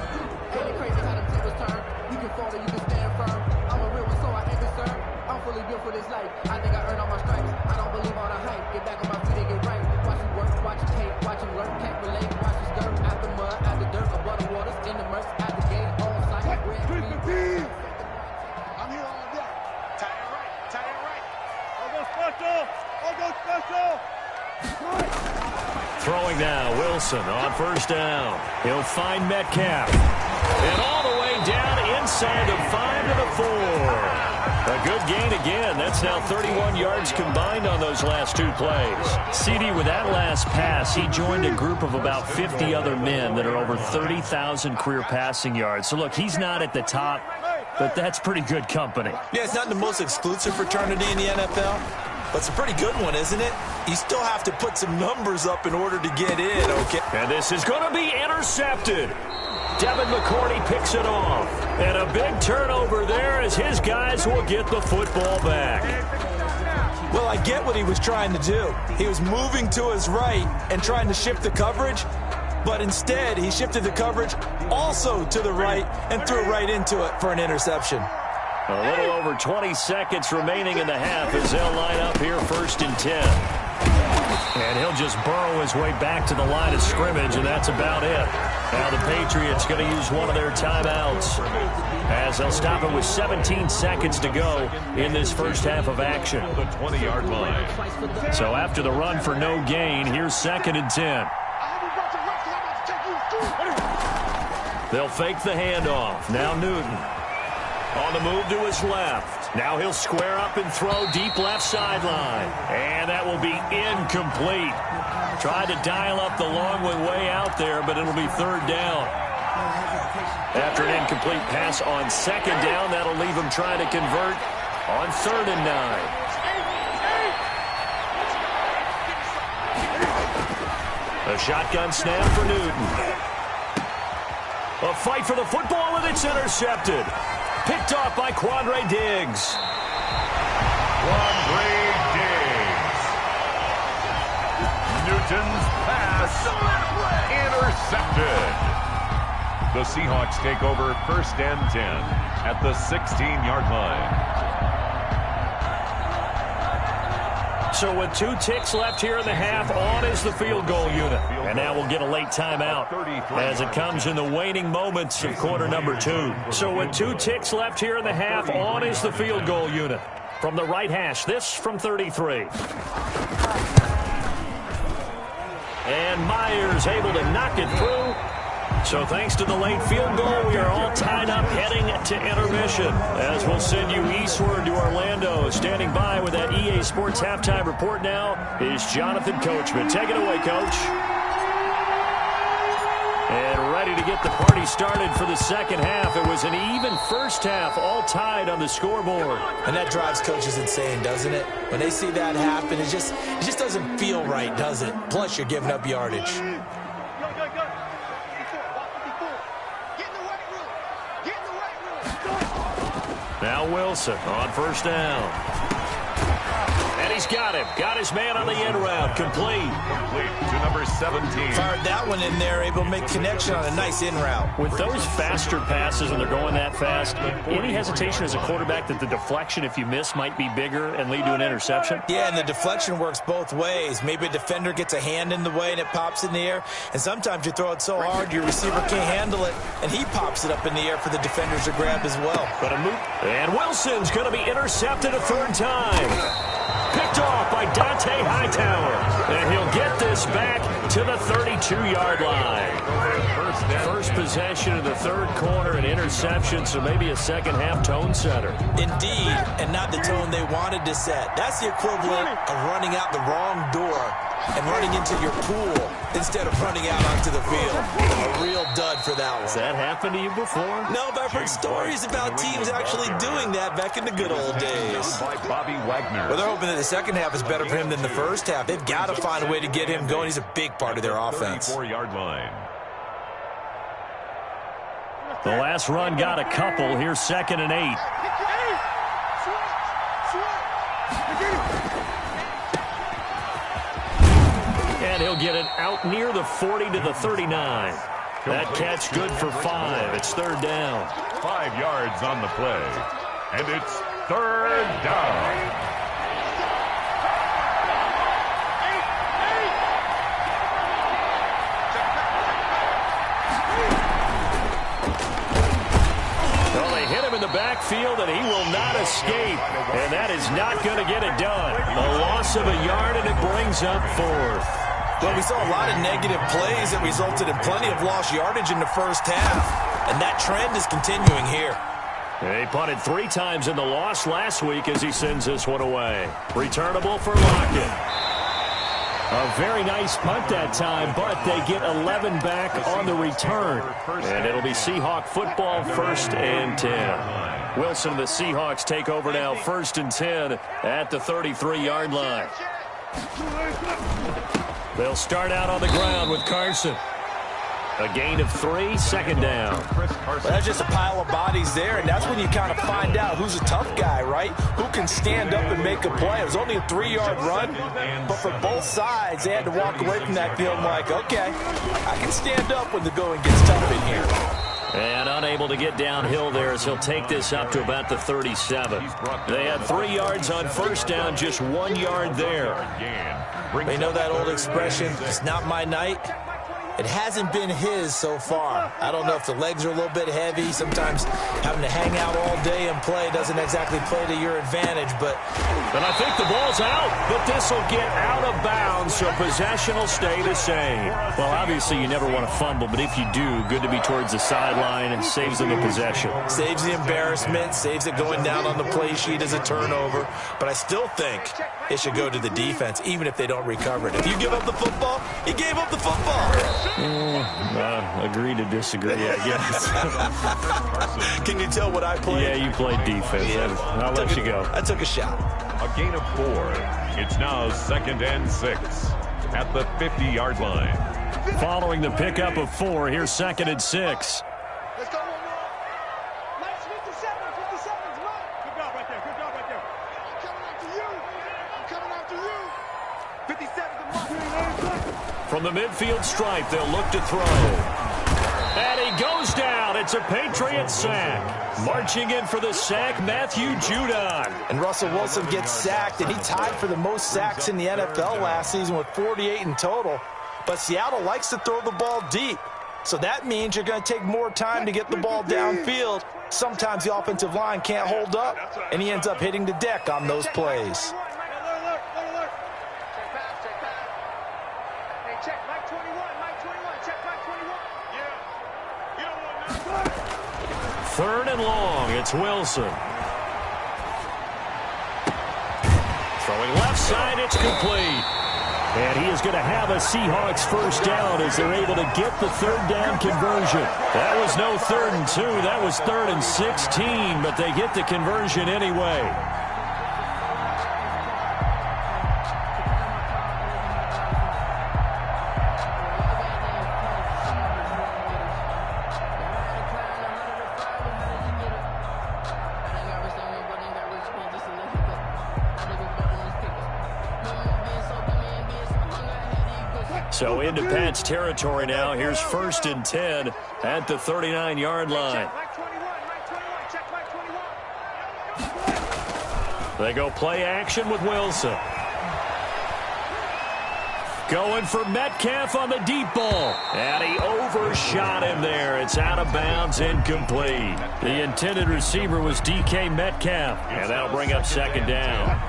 Throwing now, Wilson on 1st down. He'll find Metcalf. And all the way down inside the 5 to the 4. A good gain again. That's now 31 yards combined on those last 2 plays. CD, with that last pass, he joined a group of about 50 other men that are over 30,000 career passing yards. So, look, he's not at the top, but that's pretty good company. Yeah, it's not the most exclusive fraternity in the NFL, but it's a pretty good one, isn't it? You still have to put some numbers up in order to get in, okay? And this is going to be intercepted. Devin McCourty picks it off. And a big turnover there as his guys will get the football back. Well, I get what he was trying to do. He was moving to his right and trying to shift the coverage, but instead he shifted the coverage also to the right and threw right into it for an interception. A little over 20 seconds remaining in the half as they'll line up here 1st and 10. And he'll just burrow his way back to the line of scrimmage, and that's about it. Now the Patriots going to use one of their timeouts as they'll stop it with 17 seconds to go in this first half of action. The 20-yard line. So after the run for no gain, here's 2nd and 10. They'll fake the handoff. Now Newton on the move to his left. Now he'll square up and throw deep left sideline. And that will be incomplete. Tried to dial up the long way out there, but it'll be 3rd down. After an incomplete pass on 2nd down, that'll leave him trying to convert on 3rd and 9. A shotgun snap for Newton. A fight for the football, and it's intercepted. Picked off by Quandre Diggs. Quandre Diggs. Newton's pass intercepted. The Seahawks take over 1st and 10 at the 16-yard line. So with 2 ticks left here in the half, on is the field goal unit. And now we'll get a late timeout as it comes in the waning moments of quarter number 2. So with 2 ticks left here in the half, on is the field goal unit. From the right hash, this from 33. And Myers able to knock it through. So thanks to the late field goal, we are all tied up heading to intermission as we'll send you eastward to Orlando. Standing by with that EA Sports halftime report now is Jonathan Coachman. Take it away, Coach. And ready to get the party started for the second half. It was an even first half, all tied on the scoreboard. And that drives coaches insane, doesn't it? When they see that happen, it just doesn't feel right, does it? Plus, you're giving up yardage. Now Wilson on 1st down. And he he's got him. Got his man on the end route. Complete to number 17. Fired that one in there, able to make connection on a nice in route. With those faster passes, and they're going that fast, any hesitation as a quarterback that the deflection, if you miss, might be bigger and lead to an interception? Yeah, and the deflection works both ways. Maybe a defender gets a hand in the way and it pops in the air, and sometimes you throw it so hard your receiver can't handle it, and he pops it up in the air for the defenders to grab as well. But and Wilson's going to be intercepted a third time. Picked off by Dante Hightower. And he'll get this back to the 32-yard line. First possession of the third quarter, an interception, so maybe a second-half tone setter. Indeed, and not the tone they wanted to set. That's the equivalent of running out the wrong door and running into your pool instead of running out onto the field. A real dud for that one. Has that happened to you before? No, but I've heard stories about teams actually doing that back in the good old days. By Bobby Wagner. Well, they're hoping that the second half is better for him than the first half. They've got to find a way to get him going. He's a big part of their offense. 34-yard line. The last run got a couple. Here's 2nd and 8. And he'll get it out near the 40 to the 39. That catch good for 5. It's 3rd down. 5 yards on the play. And it's 3rd down. Well, they hit him in the backfield, and he will not escape. And that is not going to get it done. A loss of a yard, and it brings up 4th. Well, we saw a lot of negative plays that resulted in plenty of lost yardage in the first half. And that trend is continuing here. He punted 3 times in the loss last week as he sends this one away. Returnable for Lockett. A very nice punt that time, but they get 11 back on the return. And it'll be Seahawk football, 1st and 10. Wilson and the Seahawks take over now, 1st and 10 at the 33-yard line. They'll start out on the ground with Carson. A gain of 3, 2nd down. Well, that's just a pile of bodies there, and that's when you kind of find out who's a tough guy, right? Who can stand up and make a play. It was only a 3-yard run, but for both sides, they had to walk away from that field like, okay, I can stand up when the going gets tough in here. And unable to get downhill there as he'll take this up to about the 37. They had 3 yards on 1st down, just 1 yard there. They know that old expression, it's not my night. It hasn't been his so far. I don't know if the legs are a little bit heavy. Sometimes having to hang out all day and play doesn't exactly play to your advantage, but... And I think the ball's out, but this will get out of bounds, so possession will stay the same. Well, obviously you never want to fumble, but if you do, good to be towards the sideline and saves them the possession. Saves the embarrassment, saves it going down on the play sheet as a turnover, but I still think it should go to the defense, even if they don't recover it. If you give up the football, you gave up the football. Agree to disagree, I guess. Can you tell what I played? Yeah, you played defense. Yeah. I'll let you go. I took a shot. A gain of 4. It's now 2nd and 6 at the 50-yard line. Following the pickup of 4, here's 2nd and 6. Let's go one more. Nice 57. Good job right there. I'm coming after you. 57 to From the midfield stripe, they'll look to throw. And he goes down. It's a Patriot sack. Marching in for the sack, Matthew Judon. And Russell Wilson gets sacked, and he tied for the most sacks in the NFL last season with 48 in total. But Seattle likes to throw the ball deep. So that means you're going to take more time to get the ball downfield. Sometimes the offensive line can't hold up, and he ends up hitting the deck on those plays. Third and long, it's Wilson. Throwing left side, it's complete. And he is going to have a Seahawks 1st down as they're able to get the 3rd down conversion. That was no 3rd and 2, that was 3rd and 16, but they get the conversion anyway. So into Pat's territory now. Here's 1st and 10 at the 39-yard line. They go play action with Wilson. Going for Metcalf on the deep ball. And he overshot him there. It's out of bounds, incomplete. The intended receiver was DK Metcalf. And that'll bring up 2nd down.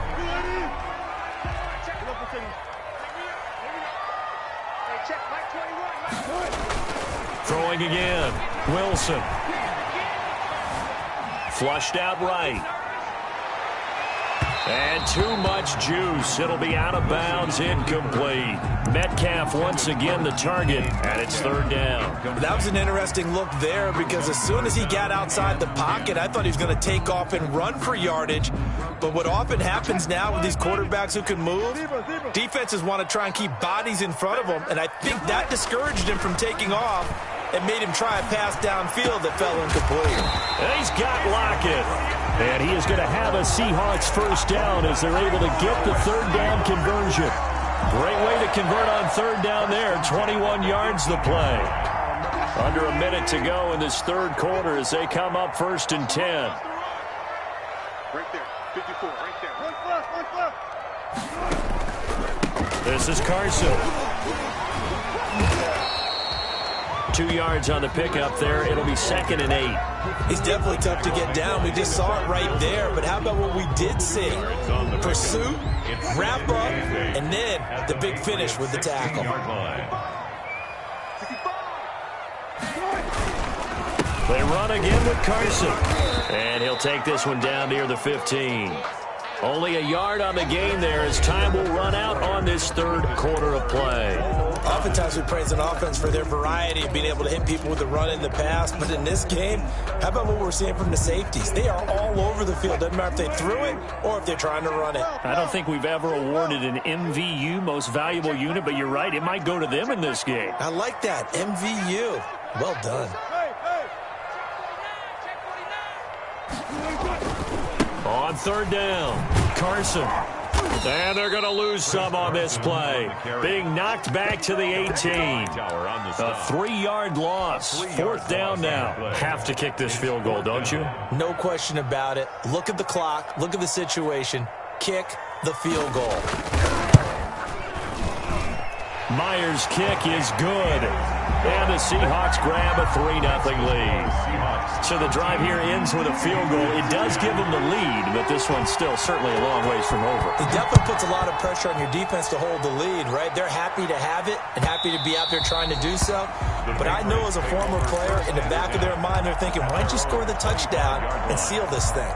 Throwing again. Wilson. Flushed out right. And too much juice. It'll be out of bounds, incomplete. Metcalf once again the target, and it's 3rd down. That was an interesting look there because as soon as he got outside the pocket, I thought he was going to take off and run for yardage. But what often happens now with these quarterbacks who can move, defenses want to try and keep bodies in front of them, and I think that discouraged him from taking off and made him try a pass downfield that fell incomplete. And he's got Lockett. And he is going to have a Seahawks 1st down as they're able to get the 3rd down conversion. Great way to convert on 3rd down there. 21 yards the play. Under a minute to go in this 3rd quarter as they come up 1st and 10. Right there, 54, right there. One left. This is Carson. 2 yards on the pickup there. It'll be 2nd and 8. He's definitely tough to get down. We just saw it right there. But how about what we did see? Pursuit, wrap up, and then the big finish with the tackle. They run again with Carson. And he'll take this one down near the 15. Only a yard on the gain there as time will run out on this 3rd quarter of play. Oftentimes we praise an offense for their variety of being able to hit people with the run in the past. But in this game, how about what we're seeing from the safeties? They are all over the field. Doesn't matter if they threw it or if they're trying to run it. I don't think we've ever awarded an MVU, most valuable unit, but you're right. It might go to them in this game. I like that. MVU. Well done. On 3rd down, Carson. And they're going to lose some on this play. Being knocked back to the 18. A 3-yard loss. 4th down now. Have to kick this field goal, don't you? No question about it. Look at the clock. Look at the situation. Kick the field goal. Myers' kick is good. And the Seahawks grab a 3-0 lead. So the drive here ends with a field goal. It does give them the lead, but this one's still certainly a long ways from over. It definitely puts a lot of pressure on your defense to hold the lead, right? They're happy to have it and happy to be out there trying to do so. But I know as a former player, in the back of their mind, they're thinking, why don't you score the touchdown and seal this thing?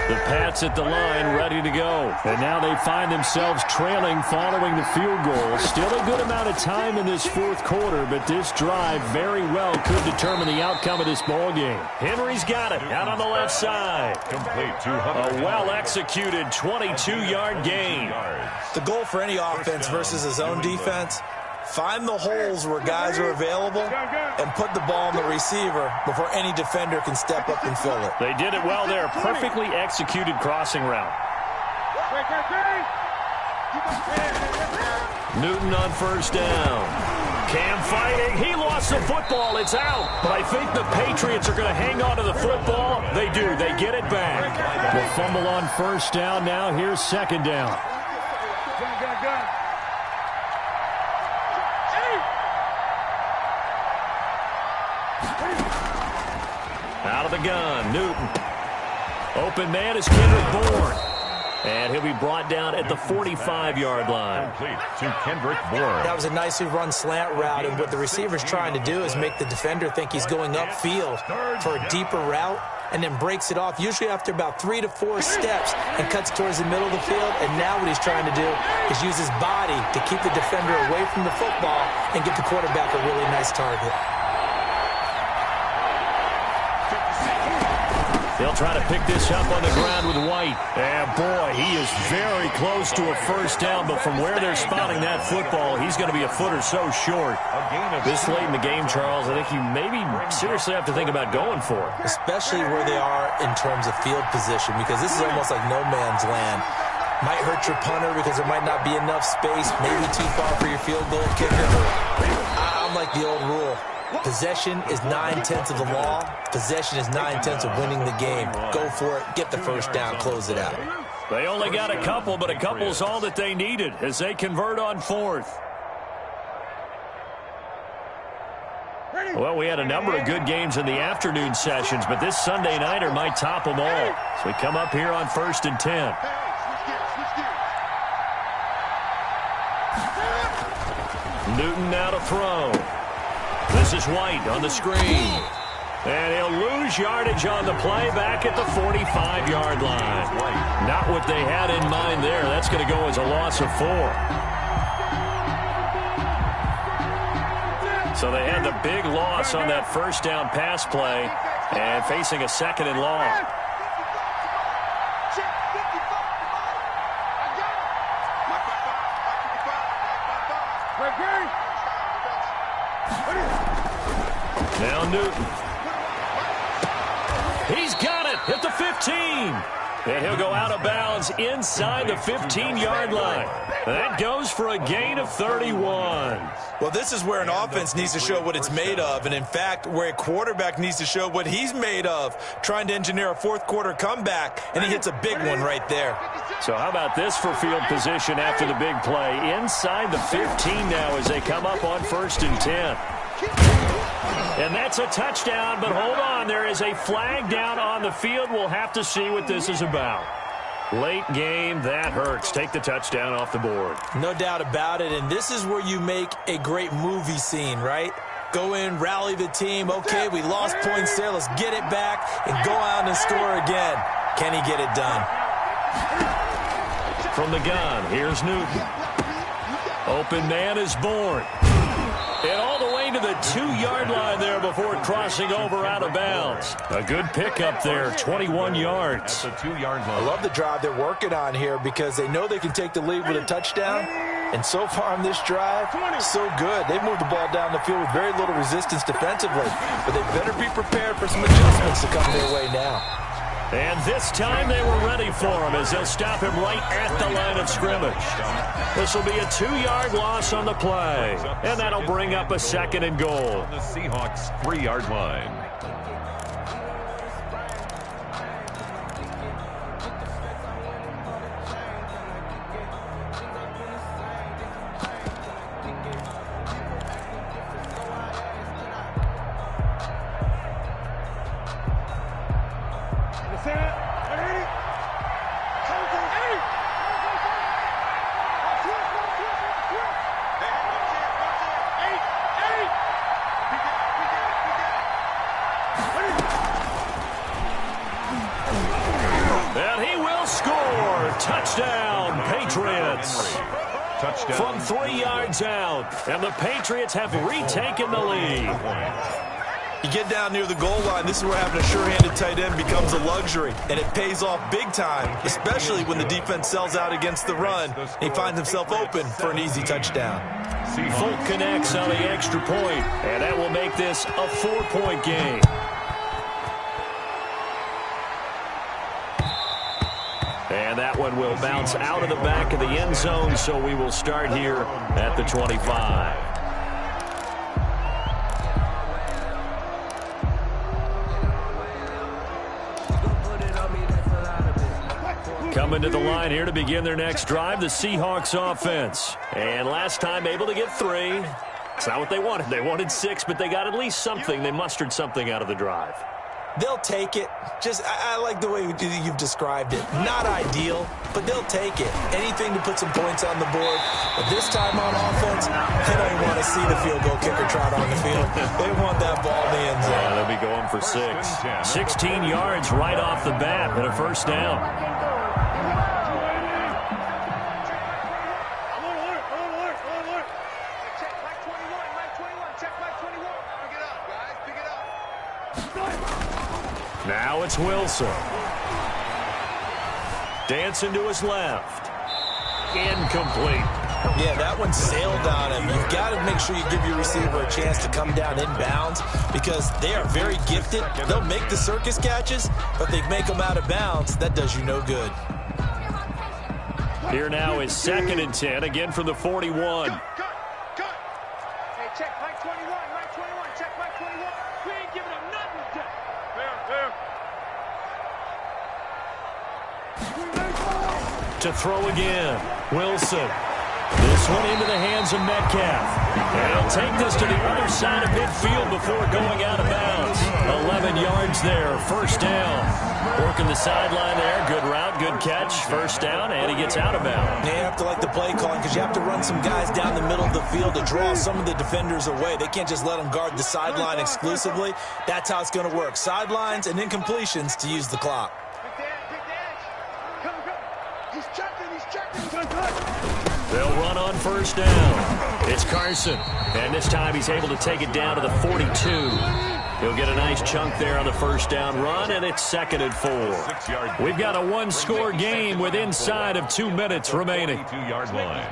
The Pats at the line, ready to go. And now they find themselves trailing following the field goal. Still a good amount of time in this 4th quarter, but this drive very well could determine the outcome of this ball game. Henry's got it out on the left side. Complete. A well-executed 22-yard gain. The goal for any offense versus his own defense, find the holes where guys are available and put the ball on the receiver before any defender can step up and fill it. They did it well there. Perfectly executed crossing route. Newton on 1st down. Cam fighting. He lost the football. It's out. But I think the Patriots are going to hang on to the football. They do. They get it back. The fumble on 1st down now. Here's 2nd down. Out of the gun, Newton. Open man is Kendrick Bourne. And he'll be brought down at the 45-yard line. Complete to Kendrick Bourne. That was a nicely run slant route, and what the receiver's trying to do is make the defender think he's going upfield for a deeper route, and then breaks it off, usually after about 3 to 4 steps, and cuts towards the middle of the field. And now what he's trying to do is use his body to keep the defender away from the football and get the quarterback a really nice target. They'll try to pick this up on the ground with White. And, boy, he is very close to a first down, but from where they're spotting that football, he's going to be a foot or so short. This late in the game, Charles, I think you maybe seriously have to think about going for it. Especially where they are in terms of field position, because this is almost like no man's land. Might hurt your punter because there might not be enough space, maybe too far for your field goal kicker. I'm like the old rule. Possession is 9/10 of the law. Possession is 9/10 of winning the game. Go for it, get the first down, close it out. They only got a couple, but a couple's all that they needed as they convert on fourth. Well, we had a number of good games in the afternoon sessions, but this Sunday nighter might top them all. So we come up here on 1st and 10. Newton now to throw. This is White on the screen. And he'll lose yardage on the play back at the 45-yard line. Not what they had in mind there. That's going to go as a loss of 4. So they had the big loss on that first down pass play and facing a 2nd and long. Now Newton. He's got it at the 15. And he'll go out of bounds inside the 15-yard line. That goes for a gain of 31. Well, this is where an offense needs to show what it's made of. And, in fact, where a quarterback needs to show what he's made of, trying to engineer a fourth-quarter comeback, and he hits a big one right there. So how about this for field position after the big play? Inside the 15 now as they come up on 1st and 10. And that's a touchdown, but hold on. There is a flag down on the field. We'll have to see what this is about. Late game, that hurts. Take the touchdown off the board. No doubt about it, and this is where you make a great movie scene, right? Go in, rally the team. Okay, we lost points there. Let's get it back and go out and score again. Can he get it done? From the gun, here's Newton. Open man is born. And all the way to the 2-yard line there before crossing over out of bounds. A good pickup there, 21 yards. That's a 2-yard line. I love the drive they're working on here because they know they can take the lead with a touchdown. And so far on this drive, so good. They've moved the ball down the field with very little resistance defensively. But they better be prepared for some adjustments to come their way now. And this time they were ready for him as they'll stop him right at the line of scrimmage. This will be a 2-yard loss on the play. And that'll bring up a 2nd and goal. The Seahawks 3-yard line. And he will score. Touchdown, Patriots. Touchdown. From 3 yards out. And the Patriots have retaken the lead. You get down near the goal line, this is where having a sure-handed tight end becomes a luxury. And it pays off big time, especially when the defense sells out against the run. And he finds himself open for an easy touchdown. Folk connects on the extra point, and that will make this a 4-point game. And that one will bounce out of the back of the end zone, so we will start here at the 25. Coming to the line here to begin their next drive, the Seahawks offense. And last time able to get 3. It's not what they wanted. They wanted 6, but they got at least something. They mustered something out of the drive. They'll take it. I like the way you've described it. Not ideal, but they'll take it. Anything to put some points on the board. But this time on offense, they don't even want to see the field goal kicker trot on the field. They want that ball in the end zone. Yeah, they'll be going for 6. 16 yards right off the bat and a first down. Now it's Wilson. Dancing to his left. Incomplete. Yeah, that one sailed on him. You've got to make sure you give your receiver a chance to come down inbounds because they are very gifted. They'll make the circus catches, but they make them out of bounds. That does you no good. Here now is 2nd and 10, again from the 41. Hey, check Mike 21, Mike 21, check Mike 21. We ain't giving up nothing today. To throw again, Wilson. This one into the hands of Metcalf. And he'll take this to the other side of midfield before going out of bounds. 11 yards there, first down. Working the sideline there, good route, good catch, first down, and he gets out of bounds. You have to like the play calling because you have to run some guys down the middle of the field to draw some of the defenders away. They can't just let them guard the sideline exclusively. That's how it's going to work. Sidelines and incompletions to use the clock. They'll run on first down. It's Carson. And this time he's able to take it down to the 42. He'll get a nice chunk there on the first down run, and it's 2nd and 4. We've got a one-score game with inside of 2 minutes remaining. 2-yard line.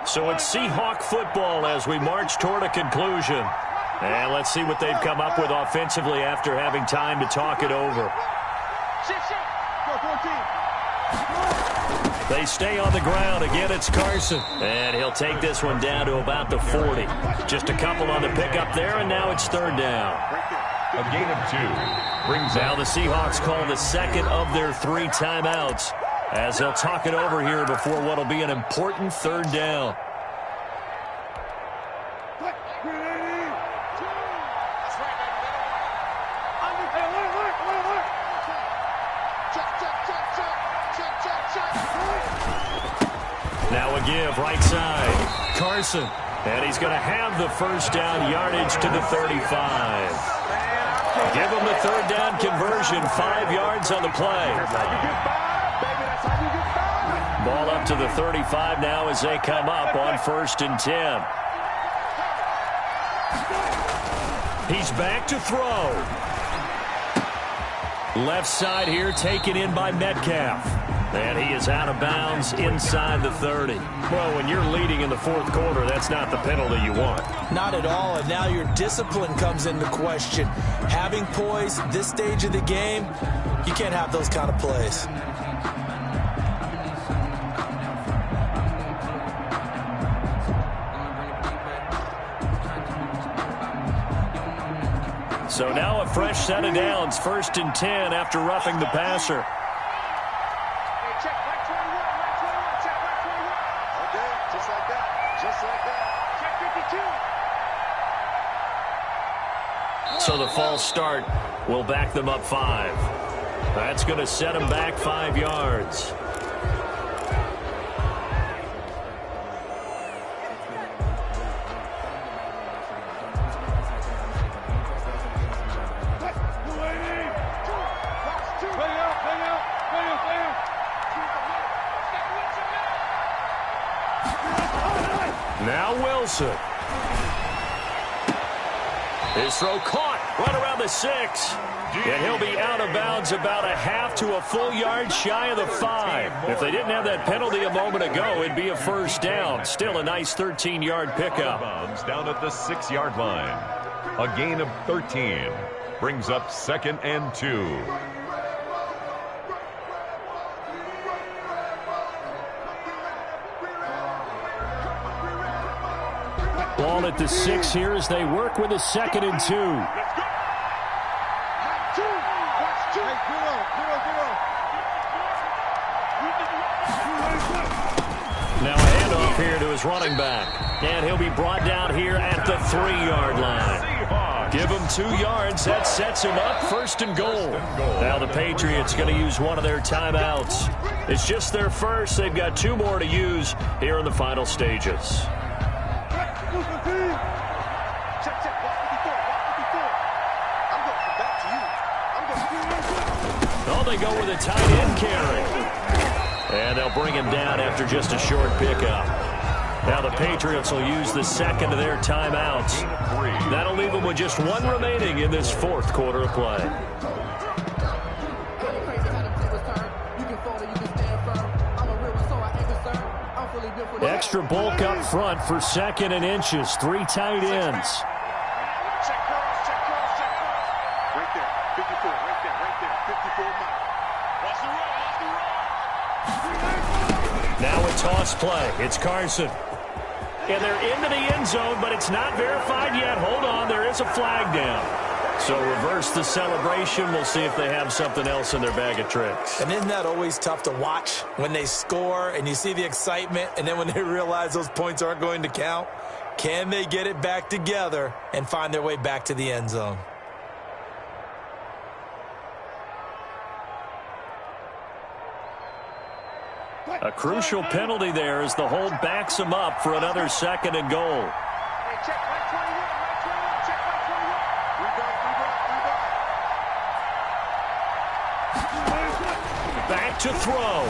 So it's Seahawk football as we march toward a conclusion. And let's see what they've come up with offensively after having time to talk it over. They stay on the ground. Again, it's Carson. And he'll take this one down to about the 40. Just a couple on the pickup there, and now it's 3rd down. A gain of 2 brings now the Seahawks call the 2nd of their 3 timeouts as they'll talk it over here before what will be an important 3rd down. Now a give, right side. Carson. And he's going to have the first down yardage to the 35. Give him the 3rd down conversion, 5 yards on the play. Ball up to the 35 now as they come up on 1st and 10. He's back to throw. Left side here taken in by Metcalf. And he is out of bounds inside the 30. Well, when you're leading in the 4th quarter, that's not the penalty you want. Not at all, and now your discipline comes into question. Having poise this stage of the game, you can't have those kind of plays. So now a fresh set of downs, 1st and 10 after roughing the passer. So the false start will back them up 5. That's going to set them back 5 yards. Now Wilson. His throw caught right around the 6. And he'll be out of bounds about a half to a full yard shy of the 5. If they didn't have that penalty a moment ago, it'd be a first down. Still a nice 13-yard pickup. Down at the 6-yard line. A gain of 13 brings up 2nd and 2. Ball at the 6 here as they work with a 2nd and 2. Now a handoff here to his running back. And he'll be brought down here at the 3-yard line. Give him 2 yards. That sets him up 1st and goal. Now the Patriots going to use one of their timeouts. It's just their first. They've got 2 more to use here in the final stages. they go with a tight end carry. And they'll bring him down after just a short pickup. Now the Patriots will use the second of their timeouts. That'll leave them with just one remaining in this fourth quarter of play. Extra bulk up front for 2nd and inches. 3 tight ends. Now a toss play. It's Carson. And they're into the end zone, but it's not verified yet. Hold on, there is a flag down. So reverse the celebration. We'll see if they have something else in their bag of tricks. And isn't that always tough to watch when they score and you see the excitement, and then when they realize those points aren't going to count? Can they get it back together and find their way back to the end zone? A crucial penalty there as the hold backs them up for another 2nd and goal. Back to throw.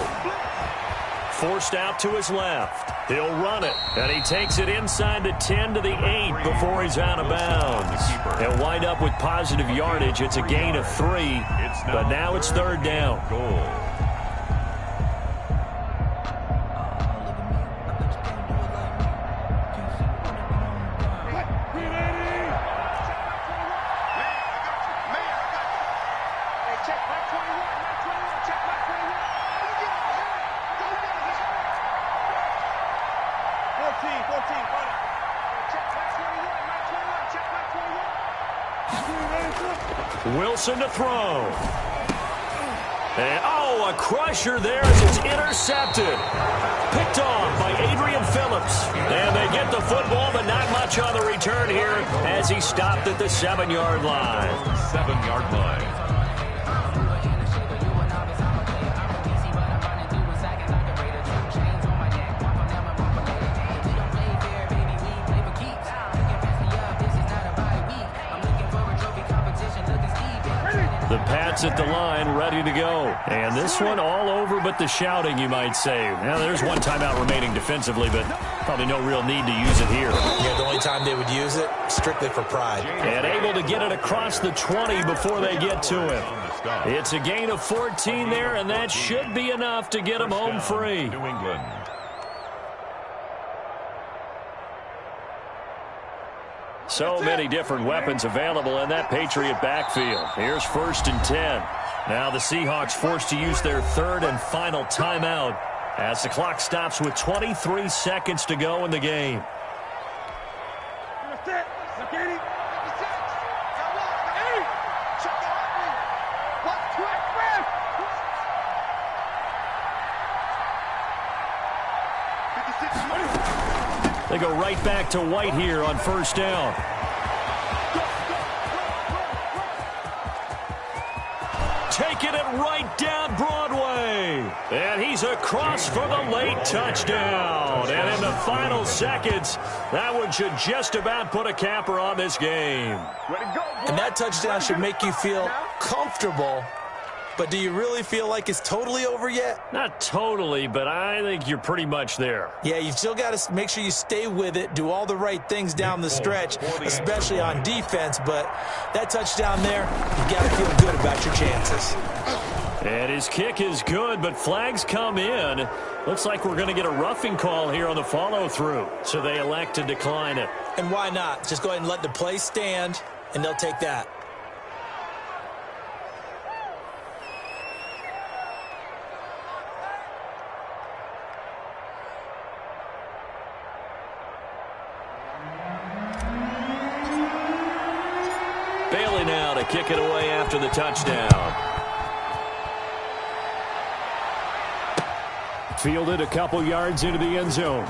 Forced out to his left. He'll run it, and he takes it inside the 10 to the 8 before he's out of bounds. He'll wind up with positive yardage. It's a gain of 3, but now it's 3rd down. Goal. Wilson to throw. And, a crusher there as it's intercepted. Picked off by Adrian Phillips. And they get the football, but not much on the return here as he stopped at the 7-yard line. 7-yard line. The Pats at the line, ready to go. And this one all over but the shouting, you might say. Now, there's one timeout remaining defensively, but probably no real need to use it here. Yeah, the only time they would use it, strictly for pride. And able to get it across the 20 before they get to him. It's a gain of 14 there, and that should be enough to get him home free. New England. So many different weapons available in that Patriot backfield. Here's 1st and 10. Now the Seahawks forced to use their 3rd and final timeout as the clock stops with 23 seconds to go in the game. They go right back to White here on 1st down. Taking it right down Broadway. And he's across for the late touchdown. And in the final seconds, that one should just about put a capper on this game. And that touchdown should make you feel comfortable. But do you really feel like it's totally over yet? Not totally, but I think you're pretty much there. Yeah, you still got to make sure you stay with it, do all the right things down the stretch, especially on defense. But that touchdown there, you got to feel good about your chances. And his kick is good, but flags come in. Looks like we're going to get a roughing call here on the follow-through. So they elect to decline it. And why not? Just go ahead and let the play stand, and they'll take that. Bailey now to kick it away after the touchdown. Fielded a couple yards into the end zone.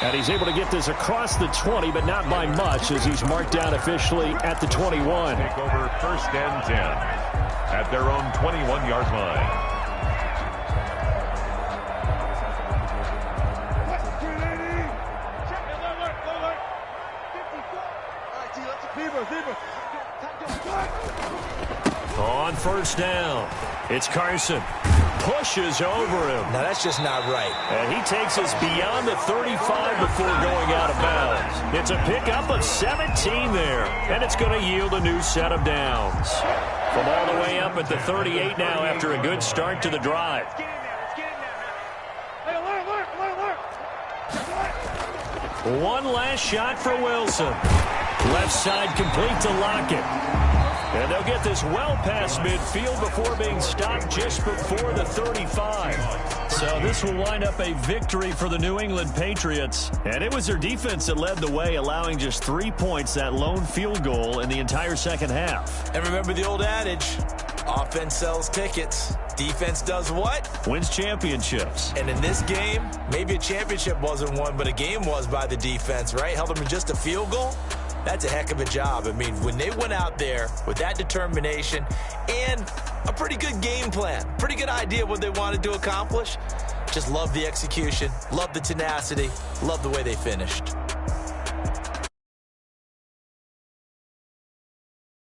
And he's able to get this across the 20, but not by much as he's marked down officially at the 21. Take over 1st and 10 at their own 21-yard line. On first down, it's Carson. Pushes over him. Now, that's just not right. And he takes us beyond the 35 before going out of bounds. It's a pickup of 17 there, and it's going to yield a new set of downs. From all the way up at the 38 now after a good start to the drive. One last shot for Wilson. Left side complete to Lockett. And they'll get this well past midfield before being stopped just before the 35. So this will wind up a victory for the New England Patriots. And it was their defense that led the way, allowing just 3 points, that lone field goal in the entire second half. And remember the old adage, offense sells tickets. Defense does what? Wins championships. And in this game, maybe a championship wasn't won, but a game was by the defense, right? Held them to just a field goal. That's a heck of a job. I mean, when they went out there with that determination and a pretty good game plan, pretty good idea what they wanted to accomplish, just love the execution, love the tenacity, love the way they finished.